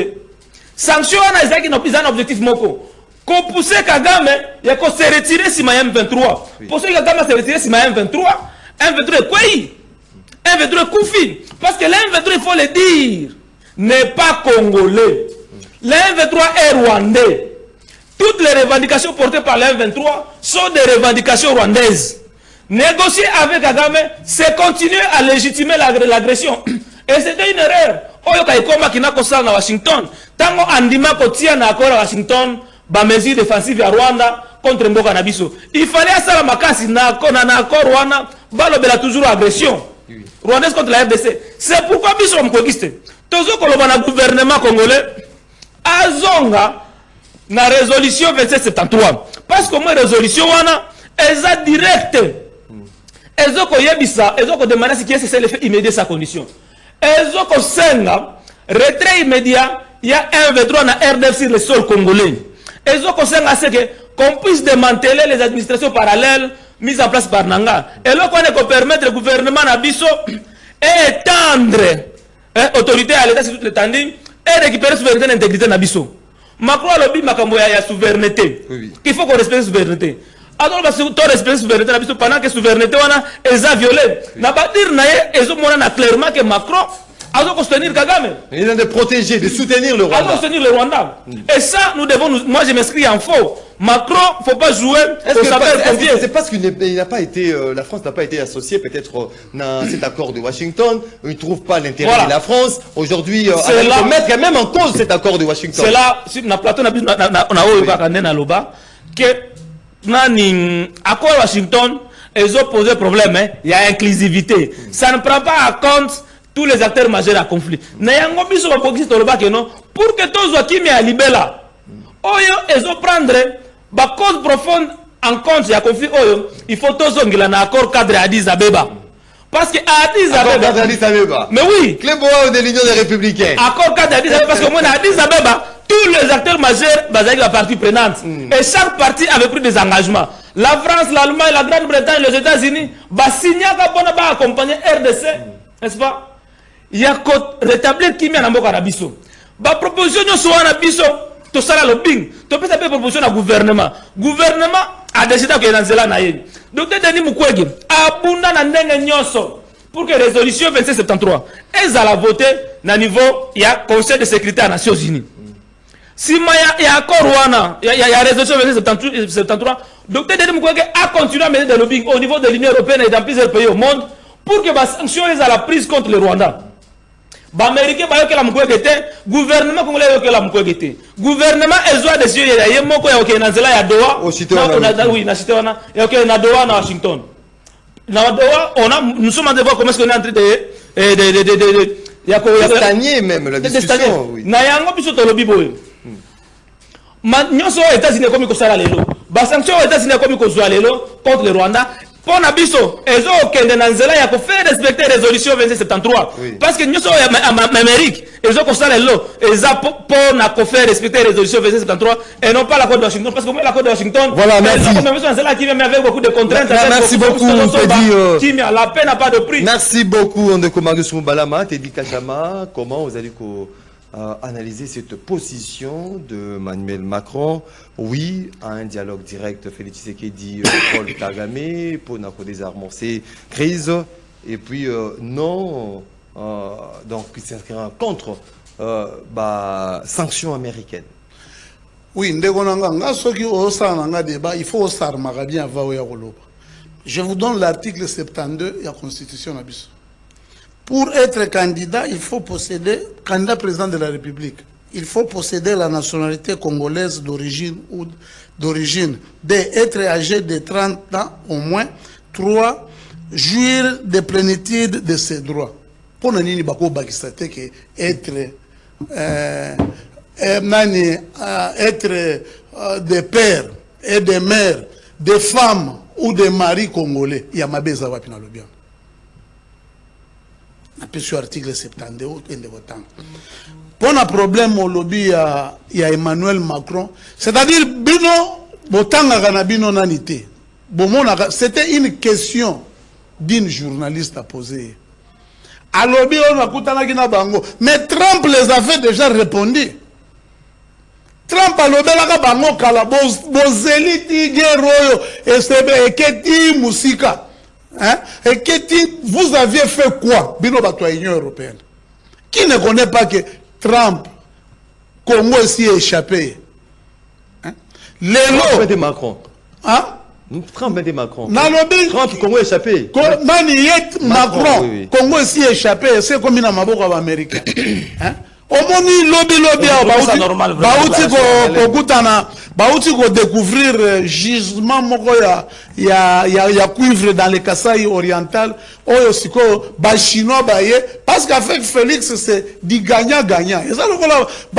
Sanction qui n'a plus un objectif moko. Qu'on pousse Kagame, il faut se retirer si Mayem 23. Pour ceux qui Kagame se retirer si Mayem 23, M23 est quoi? M23 est Koufi. Parce que l'M23, il faut le dire, n'est pas congolais. L'M23 est rwandais. Toutes les revendications portées par l'M23 sont des revendications rwandaises. Négocier avec Kagame, c'est continuer à légitimer l'agression. Et c'était une erreur. Oyoka Ekoma qui n'a pas ça à Washington. Tango Andima Kotia n'a accord à Washington, ba mesure défensive à Rwanda contre Mboka Nabiso. Il fallait à ça makasi na accord Rwanda, balo bela toujours agression. Rwandaise contre la RDC. C'est pourquoi biso mkogiste. Tozo koloba na gouvernement congolais azonga na résolution 2773. Parce que moi résolution wana eza directe. Ezoko yebisa, ezoko demander si qui est l'effet immédiat sa condition. Ezoko senga retrait immédiat, il y a un V3 na RDF sur le sol congolais. Ezoko senga c'est que qu'on puisse démanteler les administrations parallèles mises en place par Nanga. Et là qu'on est permettre au gouvernement Nabiso et étendre autorité à l'état sur toute l'étendue et récupérer souveraineté et intégrité Nabiso. Macron a lobby makambo ya souveraineté. Il faut qu'on respecte la souveraineté. Alors parce que tu respectes la souveraineté pendant que la souveraineté est violée. N'a pas dire ils ont clairement que Macron a soutenir Kagame. Il a de protéger, de soutenir le Rwanda. A soutenir le Rwanda. Et ça, nous devons, moi je m'inscris en faux. Macron, il ne faut pas jouer au savoir-pompier. C'est parce qu'il n'a pas été, la France n'a pas été associée peut-être dans cet accord de Washington. Il ne trouve pas l'intérêt de la France. Aujourd'hui, il faut mettre même en cause cet accord de Washington. C'est là, si on a Platon, on a que nani accord Washington, ils ont posé problème. Il y a inclusivité. Ça ne prend pas en compte tous les acteurs majeurs à conflit. Pour que tous les qui à libéla, ils ont prendre la cause profonde en compte à conflit. Il faut tous les accord cadre à Addis Abeba. Parce que Addis Abeba. Mais oui. Clé bois de l'Union des Républicains. Accord cadre à Addis Abeba. Parce que moi, à Addis Abeba, tous les acteurs majeurs, la partie prenante. Et chaque partie avait pris des engagements. La France, l'Allemagne, la Grande-Bretagne, les États-Unis, signé à accompagner RDC, n'est-ce pas? Il y a qu'à rétablir qui met en Mboka Rabiso. La proposition de Soana Biso, tout ça le lobbying. Tu peux faire proposition au gouvernement. Gouvernement a décidé que dans cela naïe. Docteur Denis Mukwege, abunda na ndenge nyoso pour que résolution 2773 elles allaient voter na niveau il y a Conseil de sécurité des Nations Unies. Si il y a accord Rwanda, il y a résolution 2773, docteur Denis Mukwege a continué à mener des lobbying au niveau de l'Union européenne et dans plusieurs pays au monde pour que les sanctions soient prises contre le Rwanda. Les Américains ont la Mukwege, gouvernement congolais a la Mukwege. Gouvernement a décidé qu'il y a un Doha, oui, na Doha, na Washington. Na Doha, nous sommes en train de voir comment est-ce qu'on est en train de stagner même la discussion. Na yango biso to lobby boy. Nyoso États-Unis comme ko sala lelo. Ba sanction États-Unis comme ko zwa lelo contre le Rwanda. Pour Nabiso, ils ont fait respecter la résolution 2773. Parce que nous sommes en Amérique, ils ont constaté l'eau. Ils ont fait respecter la résolution 2773 et non pas l'accord de Washington. Parce que moi, l'accord de Washington, voilà, merci. C'est là qui vient avec beaucoup de contraintes. Merci beaucoup, qui la paix n'a pas de prix. Merci beaucoup, Ondeko Marius Moubalama, Teddy Kachama. Comment vous allez analyser cette position de Emmanuel Macron? Oui, à un dialogue direct, Félix Tshisekedi, Paul Kagame, pour désarmer crise, et puis non, donc il s'inscrira contre sanctions américaines. Oui, il faut s'armer bien avant. Je vous donne l'article 72 de la Constitution. Pour être candidat, il faut posséder, candidat président de la République, il faut posséder la nationalité congolaise d'origine ou d'origine, d'être âgé de 30 ans au moins, 3, jouir de plénitude de ses droits. Pour nous dire que être des pères et des mères, des femmes ou des maris congolais, il y a ma beza wapi na lobby. Sur l'article 72 pour un problème au lobby il y a Emmanuel Macron, c'est-à-dire bino botanga na bino nanité. C'était une question d'une journaliste à poser. À lobby on a kutana kina bango, mais Trump les a fait déjà répondu. Trump a lobby la bango kala bozeliti guerroyo et c'est keti musika. Hein? Et vous aviez fait quoi, Bino Bato Union européenne? Qui ne connaît pas que Trump, Congo s'y est échappé? Hein? Trump et Macron. Hein? Trump et Macron. Trump, Congo échappé. Macron, oui. Congo s'y est échappé. C'est comme une Maboko américain. Hein? Omoni lobby bauti ko découvrir gisement moko ya cuivre dans le Kasaï oriental oyo siko ba chinois baye parce qu'avec Félix c'est du gagnant et ça le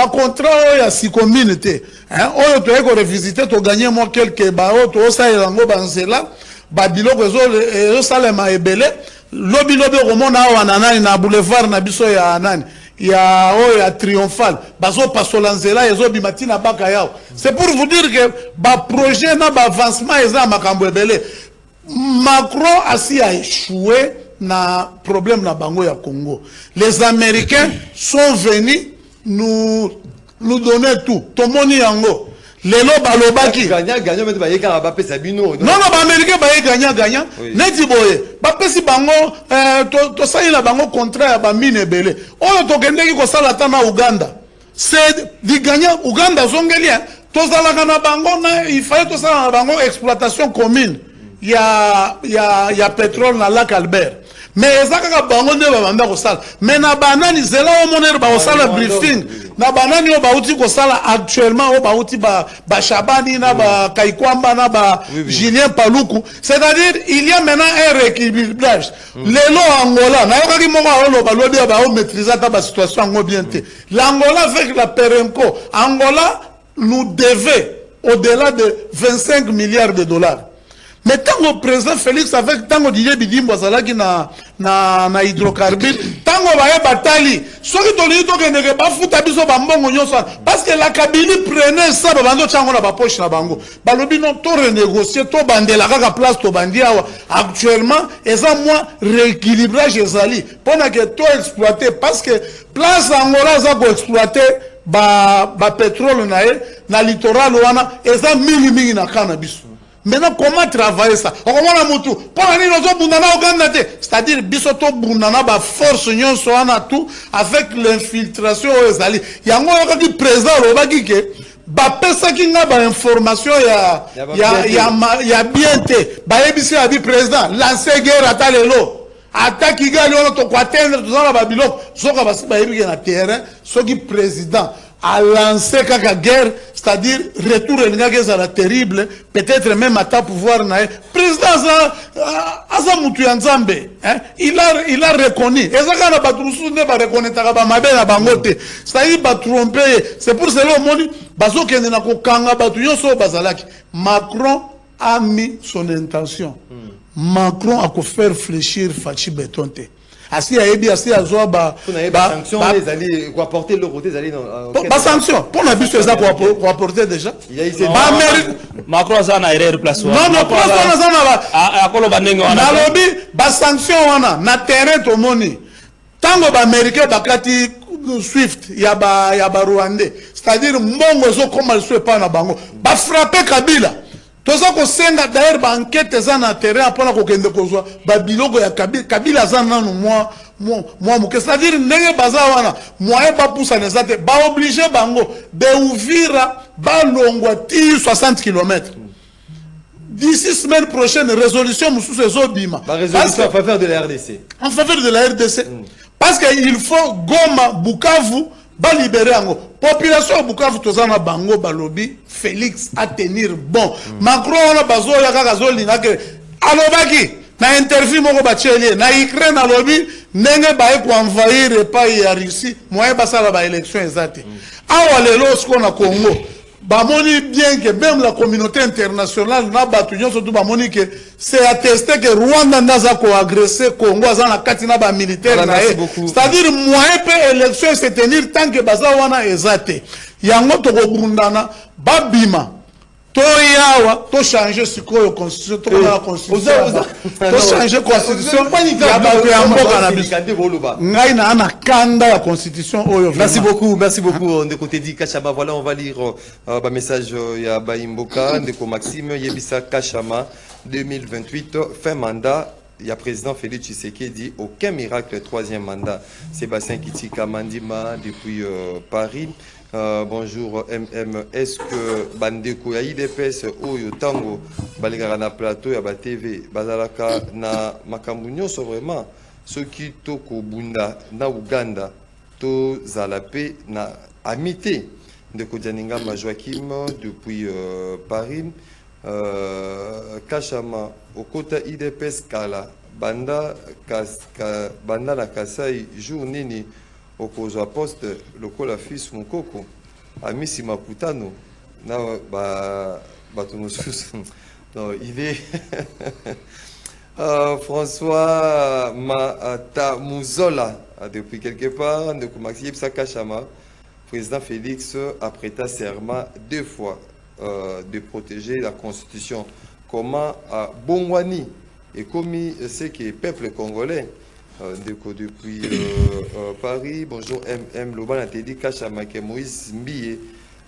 contrat oyo si communauté hein oyo to eko revisiter to gagner moi quelques bao to ça elango banzela ba biloko ezo salema ebele lobby komona wana nani na boulevard na biso ya nani ya triomphal bazo pasolanzela ezo bimatina baka yao. C'est pour vous dire que ba projet na ba avancement eza makambo ebele. Macron a échoué na problème na bango ya Congo. Les Américains sont venus nous nous donner tout. Tomoni yango. Lelo balobaki. Gagnant, mais tu vas y aller à Sabino. Non, non, Américain va y gagnant. Neti boye. Bapesi bango, to sayi la bango contrat ba mine belé. Oyo to kendeki ko sala tana Uganda. C'est di gagnant Uganda zongelia. To sala kana bango na il fallait to sala bango exploitation commune. Il y a pétrole dans lac Albert. Mais ezaka bango ne ba banda ko sala. Mais na banani zela o moner ba ko sala briefing. Na banani o ba uti ko sala actuellement o ba uti ba Shabani na ba Kaikwamba na ba Julien Paluku. C'est-à-dire il y a maintenant un rééquilibrage. Lelo Angola na yokaki moko o ba lobi ba o maîtriser ta situation ngo bien te. L'Angola avec la Perenco, Angola nous devait au-delà de 25 milliards de dollars. Mais tant que le président Félix avec tant que Didier Bidimbo Zalaki na hydrocarbures, tant que va batali, ceux qui t'ont dit que ne pas foutre abiso bambongo nyoso parce que la Kabylie prenait ça bando chango na ba poche na bango. Balobi non to renégocier to bandela kaka place to bandia actuellement et ça moi rééquilibrage ezali pendant que to exploiter parce que place Angola za ko exploiter ba pétrole na littoral wana et ça mingi na cannabis. Maintenant, comment travailler ça? Comment la moutou? Pour aller dans le Bundana Uganda, c'est-à-dire, bisoto Bundana, ba force nyon soana tout, avec l'infiltration aux Zali. Il y a un dit président, on va dire que, ba pesa qui n'a pas information, il y a bien té. Ba ebisi a dit président, lancer guerre à Talelo. Attaque qui gagne, on a atteindre tout ça, la Babylone. Soka basi ba ebi na terrain, soki président. A lancé la guerre, c'est-à-dire retour à terrible, peut-être même à ta pouvoir. Président Azamoutou il a reconnu. Et ça, quand on a reconnu, c'est-à-dire trompé. C'est pour cela que Macron a mis son intention. Macron a fait réfléchir Fachi Betonte. Asi ayebi asi azoa ba sanction les alliés quoi porter le côté aller ba sanction pour la bus ça quoi apporter déjà Macron ça na erreur place non place ça na akolo bandengo wana na lobby ba sanction wana na terrain to moni tango ba américain bakati Swift ya ba Rwandais c'est-à-dire mbongo zo comme le soit pas na bango ba frapper Kabila. Toza ko senga d'ailleurs ba enquête za na terrain apona ko kende ko zo ba biloko ya Kabila za nanu moi c'est-à-dire ndenge baza wana moyen ba poussa na zate ba obligé bango de Uvira ba longwa ti 60 km. D'ici semaine prochaine résolution mususu ezobima. Ba résolution en faveur de la RDC. En faveur de la RDC. Parce que il faut Goma Bukavu ba libérer ango population Bukavu tozana bango balobi Félix à tenir bon. Macron on a bazo ya kaka zolinga ke alobaki na interview moko bacheli na Ukraine alobi ndenge ba ko envahir pa ya Russie moyen basala ba élection exacte. Awa lelo sko na Congo bamoni bien que même la communauté internationale na batunyo surtout bamoni que c'est attesté que Rwanda n'a pas agressé Congo na katina ba militaire na c'est-à-dire moyen pe élection se tenir tant que bazawana ezate yango to ko bundana babima to yawa to changer sikoyo constitution to la constitution to changer constitution ya ba ya mboka na biso ngai na ana kanda la constitution oyo. Merci beaucoup de côté dit Kachama. Voilà, on va lire un message ya Baimboka Ndeko Maxime Yebisa Kachama 2028 fin mandat. Il y a président Félix Tshisekedi, aucun miracle, troisième mandat. Sébastien Kitika Mandima depuis Paris. Bonjour MM. Est-ce que Bandeko ya IDPS Oyo Tango Baligara na plateau ya ba TV Bazalaka na makambu nyonso vraiment ceux qui toko bunda na Uganda to zalape na amité de Kodianinga Joachim depuis Paris. Kachama Okota IDPS Kala Banda na Kasai jour nini okozwa poste lokola fils mukoko amisi makutano na bato mosusu non il est François Matamuzola depuis quelque part de Maxime Sakachama président Félix a prêté serment 2 fois de protéger la constitution comment à Bongwani et comme c'est que le peuple congolais Ndeko depuis Paris. Bonjour MM. Loban a dit Kachama que Moïse Mbie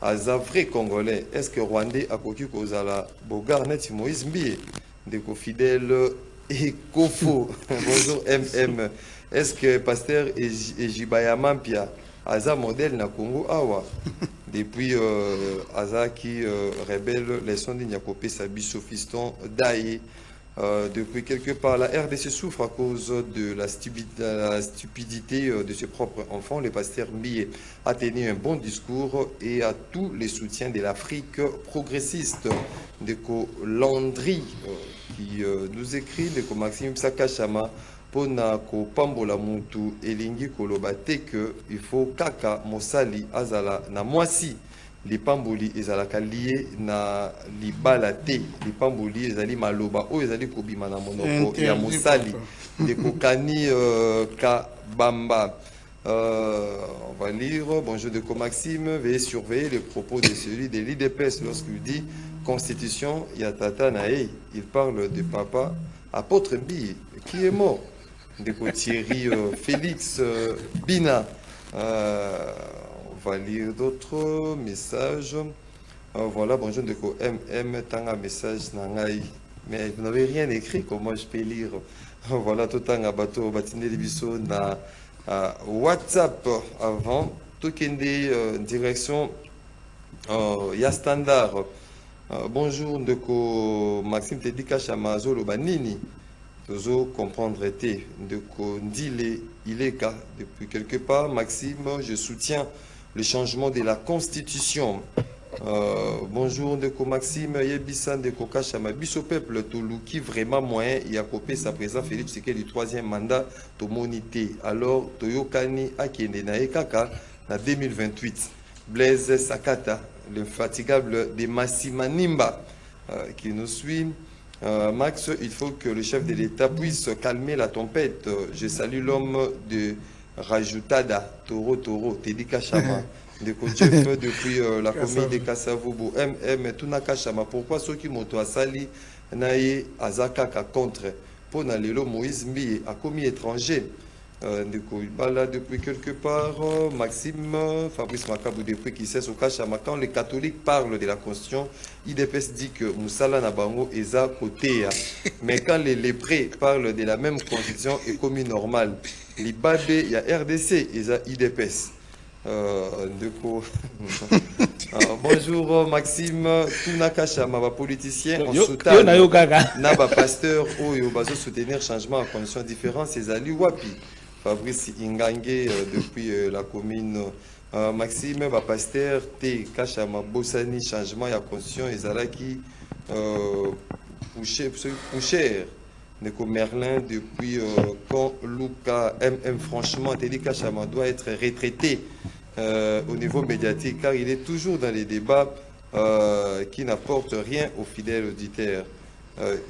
aza vrai Congolais. Est-ce que Rwandais a koki kozala bogar net Moïse Mbie? Ndeko fidèle et Kofo. Bonjour MM. Est-ce que Pasteur Ejibaya Mampia aza modèle na Congo awa? Depuis aza qui rebelle les sons d'Ignakopé Sabiso Fiston Daye. Depuis quelque part, la RDC souffre à cause de la stupidité de ses propres enfants. Le pasteur Mbie a tenu un bon discours et a tous les soutiens de l'Afrique progressiste. Ndeko Landry qui nous écrit, Ndeko Maxime Sakachama, pona ko pambola mutu elingi kolobate que il faut kaka mosali azala na mwasi. Lipamboli ezalaka lié na libala te, lipamboli ezali maloba o ezali kobima na monoko ya mosali de kokani kabamba. On va lire. Bonjour de Maxime, veuillez surveiller les propos de celui de l'IDPS lorsqu'il dit constitution yatata nae. Il parle de papa apôtre Mbie qui est mort. De Thierry Félix Bina. On va lire d'autres messages. Voilà, bonjour de MM, tanga message nangai. Mais vous n'avez rien écrit, comment je peux lire? Voilà, tout tanga bateau, batine biso na WhatsApp avant. Tout kende direction ya standard. Bonjour de Maxime Tedika Chamazo Lobanini. Tozo comprendre été de Ndile Ileka depuis quelque part. Maxime, je soutiens le changement de la constitution. Bonjour Ndeko Maxime, Yebisan Ndeko Kachama, Biso peuple Toluki vraiment moyen y a copé sa présence Félix Tshisekedi du troisième mandat Tomonité. Alors Toyokani Akende na Ekaka na 2028. Blaise Sakata, l'infatigable de Massima Nimba qui nous suit. Max, il faut que le chef de l'État puisse calmer la tempête. Je salue l'homme de Rajoutada, Toro, Teddy Kachama, de Jeff depuis la commune de Kassavubu, MM, Tunaka Chama. Pourquoi ceux qui m'ont sali naïe Azakaka contre pour Nalelo Moïse Mbie a commis étranger? Là depuis quelque part, Maxime, Fabrice Makabou depuis qui sait au Kachama. Quand les catholiques parlent de la Constitution, IDPS dit que Moussala Nabango est à côté. Mais quand les léprés parlent de la même Constitution et commune normale, les babés, il y a RDC et IDPS. Bonjour Maxime, Tunaka Chama, politicien en soutane. Naba pasteur, Oyo, bazo soutenir changement en conditions différentes, c'est Ali Wapi. Fabrice Ingangue depuis la commune. Maxime, pasteur, T. Kachama, Bossani, changement et conditions, Ezalaki, Poucher. Neko Merlin depuis quand Luca MM, franchement, Teddy Kachama doit être retraité au niveau médiatique car il est toujours dans les débats qui n'apportent rien aux fidèles auditeurs.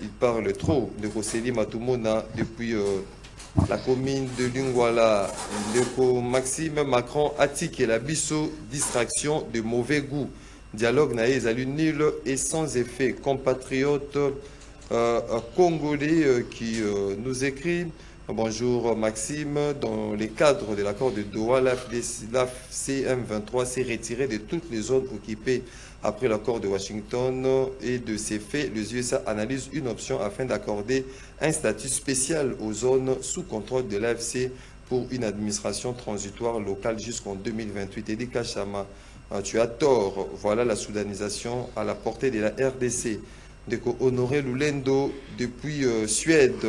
Il parle trop. Neko Seli Matumona depuis la commune de Lingwala. Neko Maxime Macron Attic et la Bisso, distraction de mauvais goût. Dialogue naïs à nul et sans effet. Compatriotes Congolais qui nous écrit. Bonjour Maxime, dans le cadre de l'accord de Doha, la CM23 s'est retirée de toutes les zones occupées après l'accord de Washington et de ces faits, les USA analysent une option afin d'accorder un statut spécial aux zones sous contrôle de l'AFC pour une administration transitoire locale jusqu'en 2028. Edi Kachama, tu as tort, voilà la soudanisation à la portée de la RDC. Deko Honoré Lulendo depuis Suède.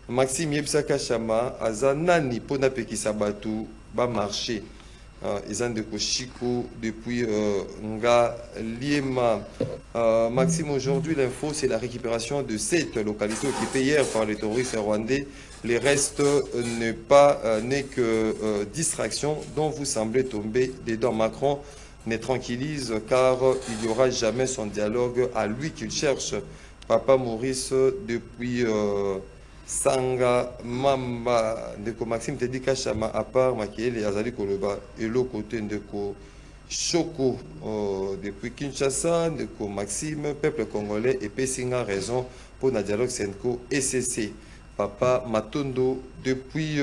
Maxime Yebsa Kachama, Azanani Ponapeki Sabatu, ba marché. Izan Deko Chico depuis Nga Liema. Maxime, aujourd'hui, l'info, c'est la récupération de 7 localités occupées hier par les terroristes rwandais. Les restes n'est que distraction dont vous semblez tomber dedans. Macron ne tranquillise car il n'y aura jamais son dialogue à lui qu'il cherche. Papa Maurice depuis Sanga Mamba Ndeko Maxime Teddy Kachama à part Makiele Azali Koloba et l'autre côté Ndeko Choko depuis Kinshasa, Ndeko Maxime, peuple congolais et Pessinga raison pour un dialogue Senko et CC. Papa Matondo depuis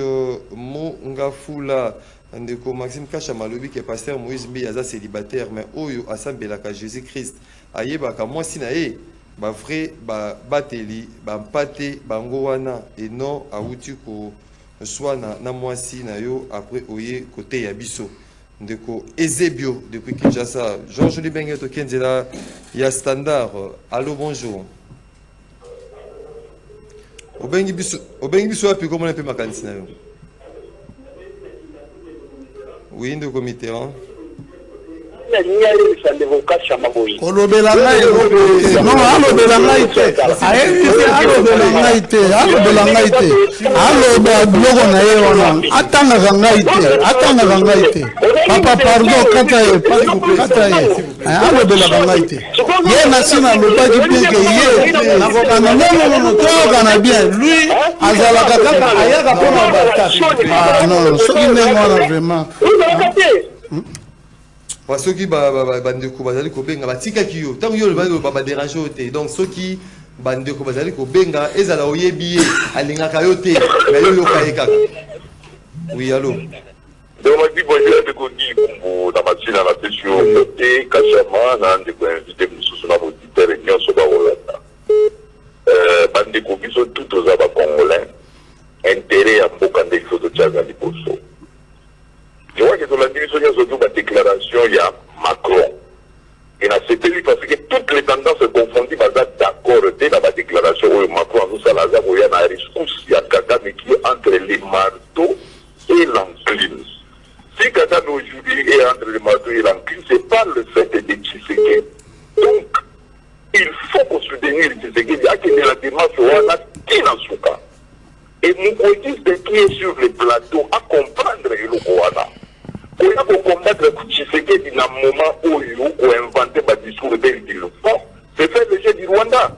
Mongafula. Ndeko Maxime Kacha Malobi qui est pasteur Moïse Mbiyaza célibataire mais oyo asambelaka Jésus-Christ ayebaka mwasi na ye ba vrai ba bateli ba mpate bango wana et non auti ko swana na mwasi na yo après oye côté ya biso ndeko Ezebio depuis Kinshasa. Georges Libenge to Kenzela ya standard. Allô, bonjour. Obengi biso api comment on peut makanisi na yo. Oui, de comité. olobela ngai non alobela ngai te ayebi te alobela ngai te alobela ngai te aloba biloko na ye wana atangaka ngai te papa pardon kata ye alobelaka ngai te ye nasi nalobaki pieke ye nakokana nononono toyokana bien lui azalaka kaka ayaka mpona batasi non soki ndenge wana vraiment parce que bandeko bazali kobenga batikaki yo tant yo ba déranger te donc soki bandeko bazali kobenga ezala oyebi alingaka yo te mais yo yokaye kaka. Oui, allô. Donc dit bonjour de Kogi pour la machine à la session et Kachama nan de invité mususu na auditeur réunion so ba Rolanda. Bandeko biso tout aux aba congolais intérêt à mboka ndeki so tchaza liboso. Je vois que dans la division, il y a surtout la déclaration, il y a Macron. Et dans ce pays, parce que toutes les tendances se confondent, ils sont d'accord dès la déclaration où Macron a nous Salazar, où il y a un ressource, il y a Kagame qui est entre les marteaux et l'enclume. Si Kagame aujourd'hui est entre les marteaux et l'enclume, c'est pas le fait de Tshisekedi. Donc, il faut qu'on soutenir Tshisekedi. Il y a qui est la démarche, on a qui dans ce cas. Et nous disons qui est sur le plateau à comprendre le Rwanda. On a pour combattre Tshisekedi dans le moment où il a inventé le discours de l'enfant, c'est faire le jeu du Rwanda.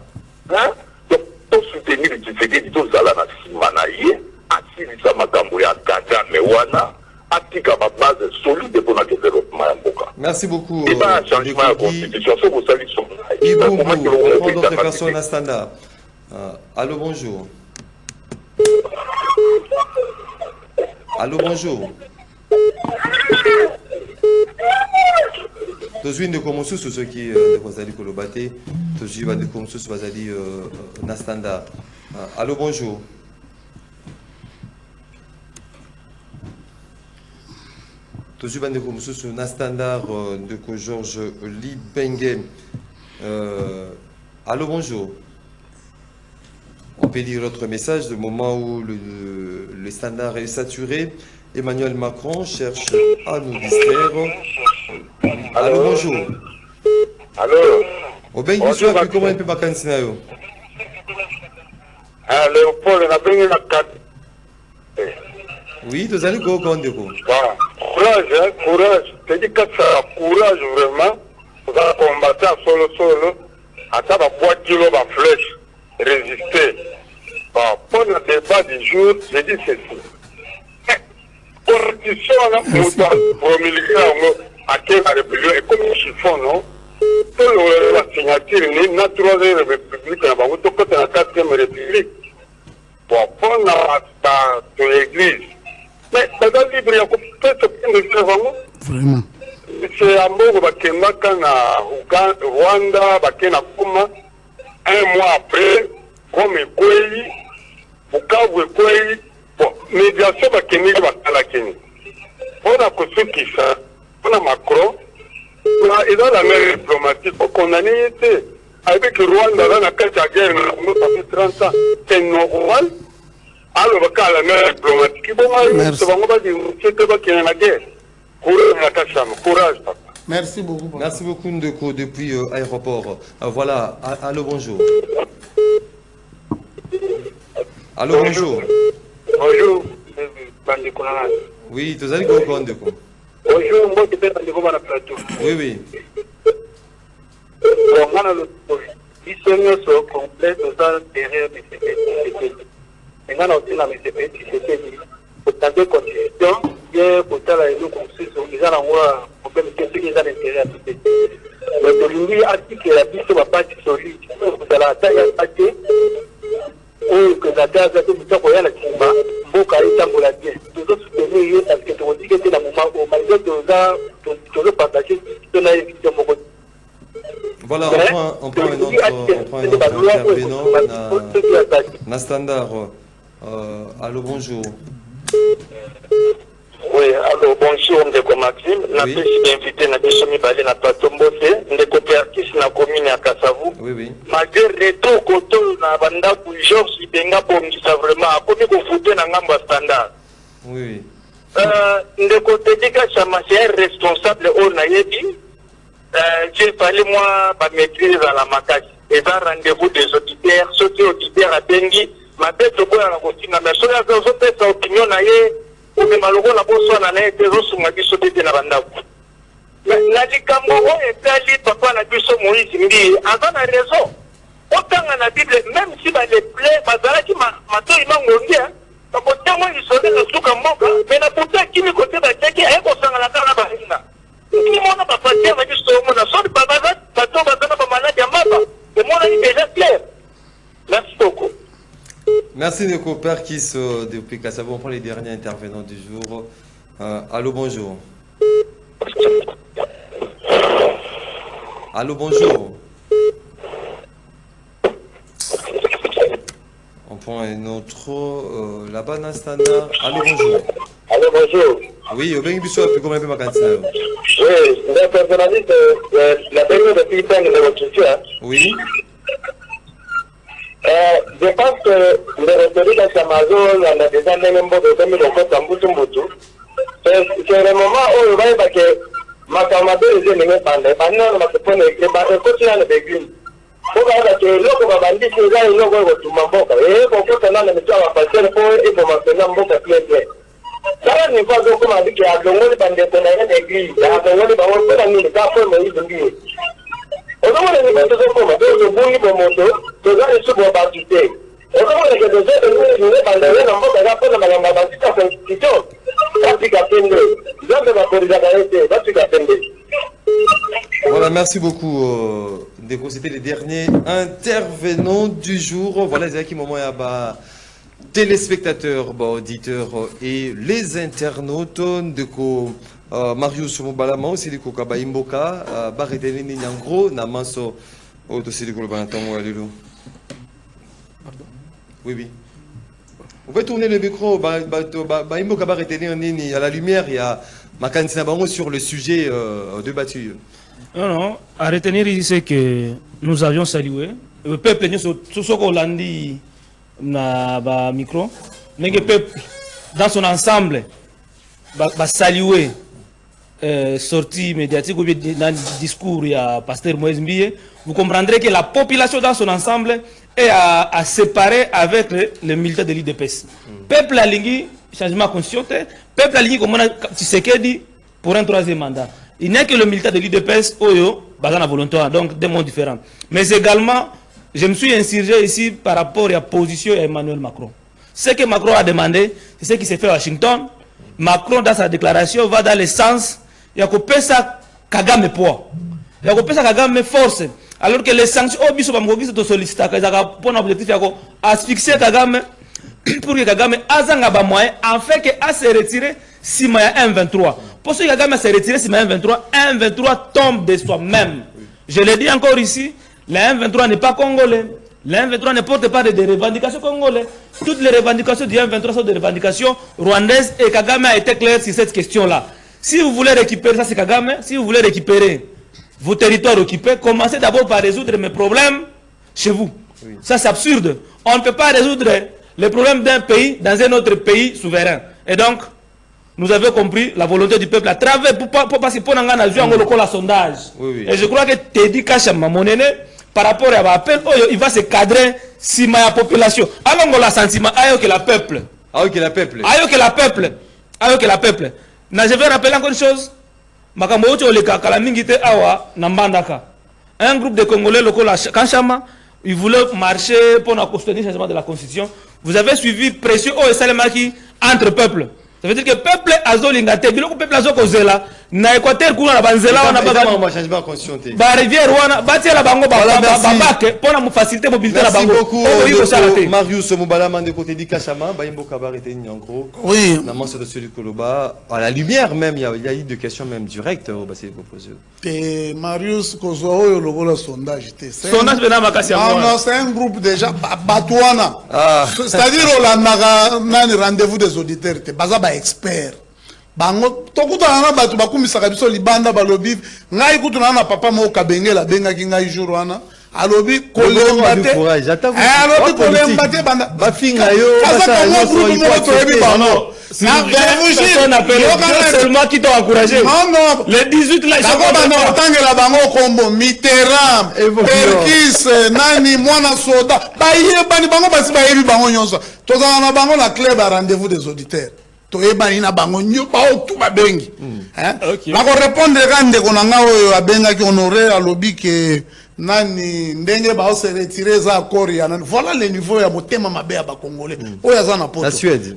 Hein? Donc, pour soutenir Tshisekedi, tout ça là, Simanaye, Asili Samakambo ya Kagame Wana, Atika ma base solide pour le développement. Merci beaucoup. Et pas un changement de la constitution, il faut vous saluer son prendre d'autres personnes à standard. Allô, bonjour. Allô, bonjour. Tozui ndeko mosusu soki ndeko azali koloba te tozwi bandeko mosusu bazali na standard. Allô, bonjour. Tozwi bandeko mosusu na standard ndeko Georges Libenge. Allô, bonjour. On peut lire notre message du moment où le standard est saturé. Emmanuel Macron cherche à nous distraire. Allô, bonjour. Allô. Au bien qu'il soit, comment on peut pas continuer? Léopold, on a bien la carte. Oui, tu as dit quoi? Courage, hein, courage. Tu dis que ça courage vraiment. Vous allez combattre solo. À ça, va boire kilo, va flèche. Résister. Bon, pour le débat du jour, j'ai dit ceci. Constitution, pour promulguer à quelle rébellion, et comme ils font, non? Pour la signature, il y a une troisième république, il y a une quatrième république. Bon, pour l'église. Mais, dans le livre, il y a peut-être plein de choses, vraiment. C'est un mot qui est Rwanda, Kuma. Un mois après, comme Ekweli, Bukavu Ekweli, bon, médiation va Kenya va à la Kenya. On a ceux qui ça, on a Macron, on a la mer diplomatique, on condamné avec le Rwanda, dans la guerre, nous ça fait 30 ans, c'est normal. Alors, on a la mer diplomatique, bon, on va dire, c'est pas qu'il y a la guerre. Courage, papa. Merci beaucoup. Merci beaucoup, Ndeko, depuis l'aéroport. Voilà, allô, bonjour. Allô, bonjour. Bonjour, Bandeko. Oui, tu as dit quoi, Ndeko? Bonjour, moi, je suis Bandeko dans le plateau. Oui, oui. On a le discernement sur complet total derrière MCP. Et on a aussi la MCP qui s'était dit. Pour tenter constitution, bien pour tenter la constitution, ils ont un problème qui est l'intérêt à tout. Mais pour lui, article la bise va pas être solide. Vous allez attaquer oyo président aza te koya na kimba mboka etambola bien tozosoutenir ye parce que tokodiki ete na moment oyo malgré tozopartage tona ye victime moko. Voilà, on prend un autre intervenant na standard. Allô, bonjour. Oui, alors bonjour, Ndeko Maxime. Je suis invité à Bessomi Balé na Patombose, Ndeko Perkis na commune à Kassavou. Oui, oui. Malgré retour côté na banda pour Georges Ibenga bongisa vraiment a commis ko fouter na ngamba standard. Oui. Ndeko Tedika Chama c'est un responsable au Nayebi. J'ai fallu moi ba maîtrise à la makasi. Et ça rendez-vous des auditeurs, ceux qui auditeurs à Bengi, ma bête au bout à la continue. Mais ceux qui ont fait opinion naye. Mais malheureusement, la bonne année était reçue biso tete na banda. Na likambo oyo etali papa na biso Moïse Mbi, aza na raison. Otanga na Bible, même si ba les plaies, bazalaki matoi mangongi, parce que tango isole na suka mboka, mais na puta kimi kote ba teki ayeko sanga na kala ba hinda. Ni mona ba fatia na biso mona so ba baza, pato bazana ba malade ya mapa. Et mona ni déjà clair. Merci beaucoup. Merci Ndeko Perkis depuis Kassavou. On prend les derniers intervenants du jour. Allô, bonjour. Allô, bonjour. On prend un autre là-bas dans le standard. Allô, bonjour. Allô, bonjour. Oui, au Bengi Bissou, puis comment on peut m'accompagner? Oui, le personnaliste, la période de Philippines de votre culture. Oui. Je pense que le rhétorique à Amazon, on a déjà même beaucoup de temps, c'est le moment où on va dire que ma camarade est venue pendant, pendant ma copine est partie dans le béguin. Pour que l'autre va bandir, c'est là, il y a un autre mamboka. Et pour que ça n'ait pas à passer, il faut et pour maintenant mamboka plein plein. Ça n'est pas comme on dit qu'il y a un autre bandit dans l'église, il y a un autre bandit dans l'église, il y a un autre bandit. Ozomo le niko tozo koma tozo bungi bomoto tozo esu bo batute ozomo le tozo de nous bandele na mboka ga pona magamba batita constitution batika pende zambe ba poliza gaete batika pende. Voilà, merci beaucoup Ndeko, c'était les derniers intervenants du jour. Voilà, c'est qui moment ya ba téléspectateurs, ba auditeurs et les internautes Ndeko Marius Mobalama aussi liko kaba imboka bareteni ni nyangro na manso o to siliko ba ntango ya lelo. Pardon. Oui oui. Vous pouvez tourner le micro ba imboka bareteni nini à la lumière, il y a makanisi na bango sur le sujet débattu. Non, à retenir ici c'est que nous avions salué le peuple sur ce qu'on landi na ba micro, mais le peuple dans son ensemble va saluer sortie médiatique ou bien dans le discours il y a pasteur Moïse Mbiye. Vous comprendrez que la population dans son ensemble est à séparer avec le militaire de l'IDPS. Peuple a lingui changement conscient, peuple a lingui comme Tshisekedi pour un troisième mandat. Il n'y a que le militaire de l'IDPS Oyo Bazana volontaire, donc des mondes différents. Mais également, je me suis insurgé ici par rapport à la position d'Emmanuel Macron. Ce que Macron a demandé, c'est ce qui s'est fait à Washington. Macron, dans sa déclaration, va dans le sens, il y a que ça Kagame poids, il y a que ça Kagame force. Alors que les sanctions, au biso bamgogi se sollicitent, ils ont pour objectif asphyxier Kagame pour que Kagame azanga ba moyen, en fait que a se retirer si maya 1-23. Pour ce que Kagame s'est retiré si maya 1-23 tombe de soi-même. Je le dis encore ici, le 1-23 n'est pas congolais. Le 1-23 ne porte pas de revendications congolaises. Toutes les revendications du 1-23 sont des revendications rwandaises et Kagame a été clair sur cette question-là. Si vous voulez récupérer, ça c'est Kagame, si vous voulez récupérer vos territoires occupés, commencez d'abord par résoudre mes problèmes chez vous. Oui. Ça c'est absurde. On ne peut pas résoudre les problèmes d'un pays dans un autre pays souverain. Et donc, nous avons compris la volonté du peuple à travers pour passer pour la sondage. Oui. Et je crois que Teddy Kachama, mon aîné, par rapport à l'appel, il va se cadrer si ma population. Alors on a sentiment, ailleurs que la peuple. Ailleurs que la peuple. Ailleurs que la peuple. Ailleurs que la peuple. Je vais rappeler encore une chose. Un groupe de Congolais locaux à Kanchama, ils voulaient marcher pour soutenir le changement de la constitution. Vous avez suivi précieux et Salemaki entre peuples. Ça veut dire que le peuple a zolingate, le peuple a zolingate, na Équateur kuna na banzela wana ba changement conscient ba rivière wana batia la bango ba bac pour na faciliter mobilité la bango. Marius Mobala mande côté di Kachama ba imbo kabarete nyangro. Oui. Na manso de celui Koloba à la lumière même il y a eu des questions même directes au basé proposé. Et Marius kozwa oyo lokola sondage te. Sondage bena makasi ya. Non, c'est un groupe déjà batouana. C'est-à-dire on a rendez-vous des auditeurs te baza ba expert. Bango tokutana na batu bakumisaka biso libanda balobi ngai kutuna na papa mo kabengela benga kinga jour wana alobi kolemba te alobi kolemba te banda bafinga yo basa yo to ebi bango on appelle seulement qui t'ont encouragé. Non, les 18 là, ils sont contents. Tangela bango kombo Mitterrand, Perkis, nani mwana soda. Baye bani bango basi baye bi bango nyonso. Tozana na bango na club à rendez-vous des auditeurs. Toyebani na bango nyo ba otu babengi. Hein? Bako répondre quand ndeko na nga oyo abenga ki honoré alobi ke nani ndenge ba se retirer za accord ya nani. Voilà le niveau ya motema mabe ya ba congolais. Oya za na poto.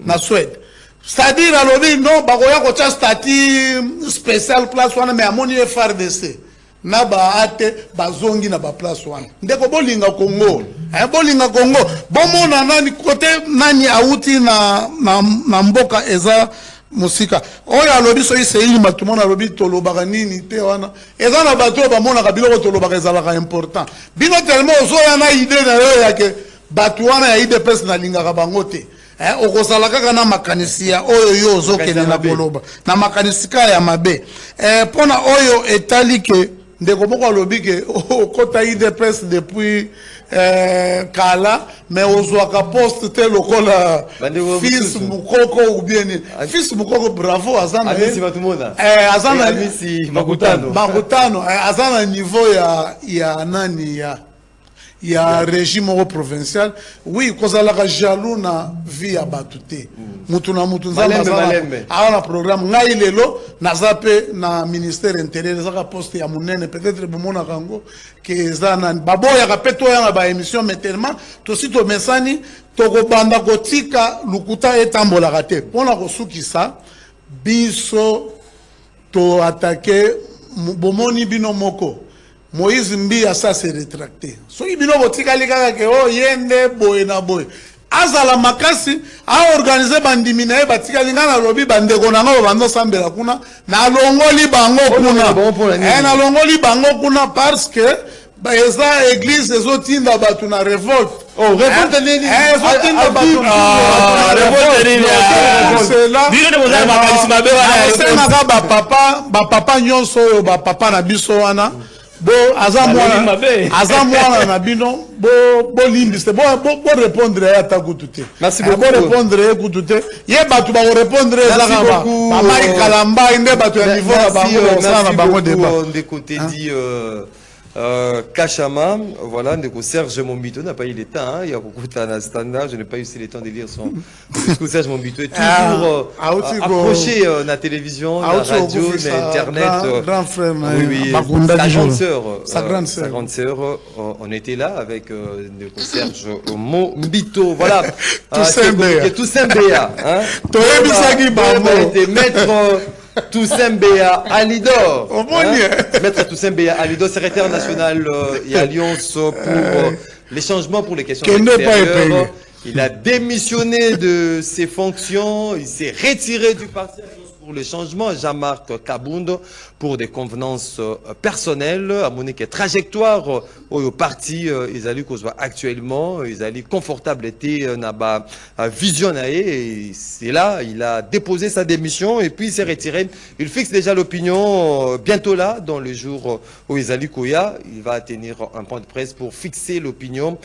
Na Suède. C'est-à-dire à l'objet, non, bagoya kocha statut spécial place wana mais amoni FRDC. Na ba ate bazongi na ba place wana. Ndeko bolinga Congo. Bolinga Congo. Bomona nani côté nani auti na mboka eza musika. Oya lobi so iseli matumona lobi tolobaka nini te wana. Eza na bato ba mona ka biloko tolobaka ezalaka important. Bino tellement ozo yana idée na yo ya ke bato wana ya ide pesa na linga ka bango te. Okosala kaka na makanisia oyo yo ozokende na koloba na makanisika ya mabe pona oyo etali ke ndeko moko alobi ke okota IDPS depuis kala mais ozwaka poste te lokola fils mukoko ou bien fils mukoko bravo azana azana makutano azana niveau ya nani ya régime provincial oui kozalaka jaloux na vie ya batute mutu na mutu na programme ngai lelo nazape na ministère intérieur zaka poste ya munene peut-être bomona kango ke zana baboya ka peto ya ba émission mais tellement to sito mesani to ko banda kotika lukuta etambola kate pona ko sukisa biso to attaquer bomoni bino moko Moïse Mbia ça s'est rétracté. So ibino botika lika ke o yende boye na boye. Azala makasi a organiser bandimina e batika linga na lobi bandeko na ngo bando sambela kuna na longoli bango kuna. Na longoli bango kuna parce que eza église ezotinda batu na révolte. Oh révolte nini? Ezotinda batu na révolte nini? C'est là. Bino de boza makasi mabe wana. C'est na ba papa nyonso yo ba papa na biso wana. Bo azamwana na bino bo limbiste bo répondre à ta goutute. Merci beaucoup. Bo répondre goutute. Ye batu ba répondre za ba Mari Kalamba inde batu ya niveau na bango ça na bango débat. De côté dit Kachama, voilà, Serge Mombito n'a pas eu le temps, il y a beaucoup de standard, je n'ai pas eu le temps de lire son discours. Serge Mombito est toujours approché à la télévision, à la radio, à Internet. Grand frère, oui, sa grande sœur, on était là avec Serge Mombito, voilà. Toussaint Béa. Était maître Toussaint Béa Alidor. Maître Toussaint Béa Alidor, secrétaire national et alliance pour les changements pour les questions extérieures. Il a démissionné de ses fonctions, il s'est retiré du parti pour le changement. Jean-Marc Kabound pour des convenances personnelles, à mon trajectoire au parti, ils allaient actuellement, ils allaient confortable été naba vision et c'est là, il a déposé sa démission et puis il s'est retiré. Il fixe déjà l'opinion bientôt là, dans le jour où ils allaient Koya, il va tenir un point de presse pour fixer l'opinion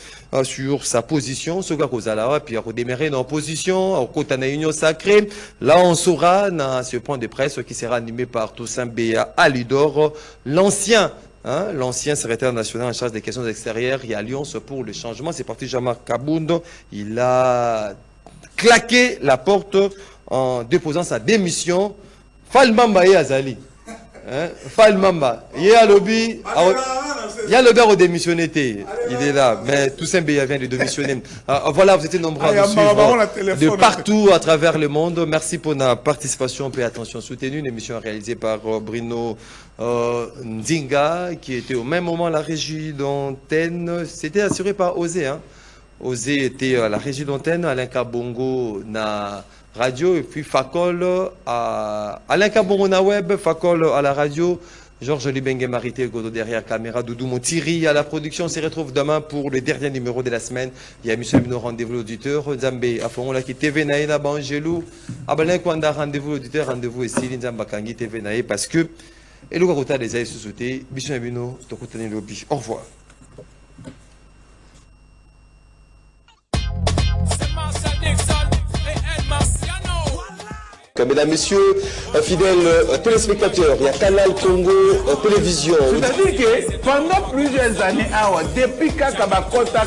sur sa position. Ce gars Kozala, puis à redémarrer dans position, au côté de la Union sacrée. Là, on saura dans ce point de presse qui sera animé par Toussaint Béa Alidor, l'ancien secrétaire national en charge des questions extérieures et Alliance pour le changement. C'est parti Jean-Marc Kabound. Il a claqué la porte en déposant sa démission. Falmamba et Azali. Falmamba. Il a lobby. Il y a le gars au démissionné, il est là, mais tout simplement, il vient de démissionner. Voilà, vous étiez nombreux à nous suivre de partout à travers le monde. Merci pour la participation et attention soutenue. Une émission réalisée par Bruno Ndinga, qui était au même moment à la régie d'antenne. C'était assuré par Osé. Hein. Osé était à la régie d'antenne, Alain Kabongo na radio, et puis Fakol à Alain Kabongo na web, Fakol à la radio. Georges Libengue Marité Godo derrière caméra, Doudou Montiri à la production. On se retrouve demain pour le dernier numéro de la semaine. Il y a Michel Bino, rendez-vous l'auditeur. Zambé, Afongola qui TV Naïna Bangelou. Abalin Kwanda, rendez-vous l'auditeur, rendez-vous ici. Nzamba Kangi TV Naï parce que. Et le Garota des Aïs sous-sauté. Michel Bino, Tokotani Lobby. Au revoir. Mesdames, Messieurs, fidèles téléspectateurs, il y a Canal Congo Télévision. C'est-à-dire que pendant plusieurs années, depuis Kakabakota,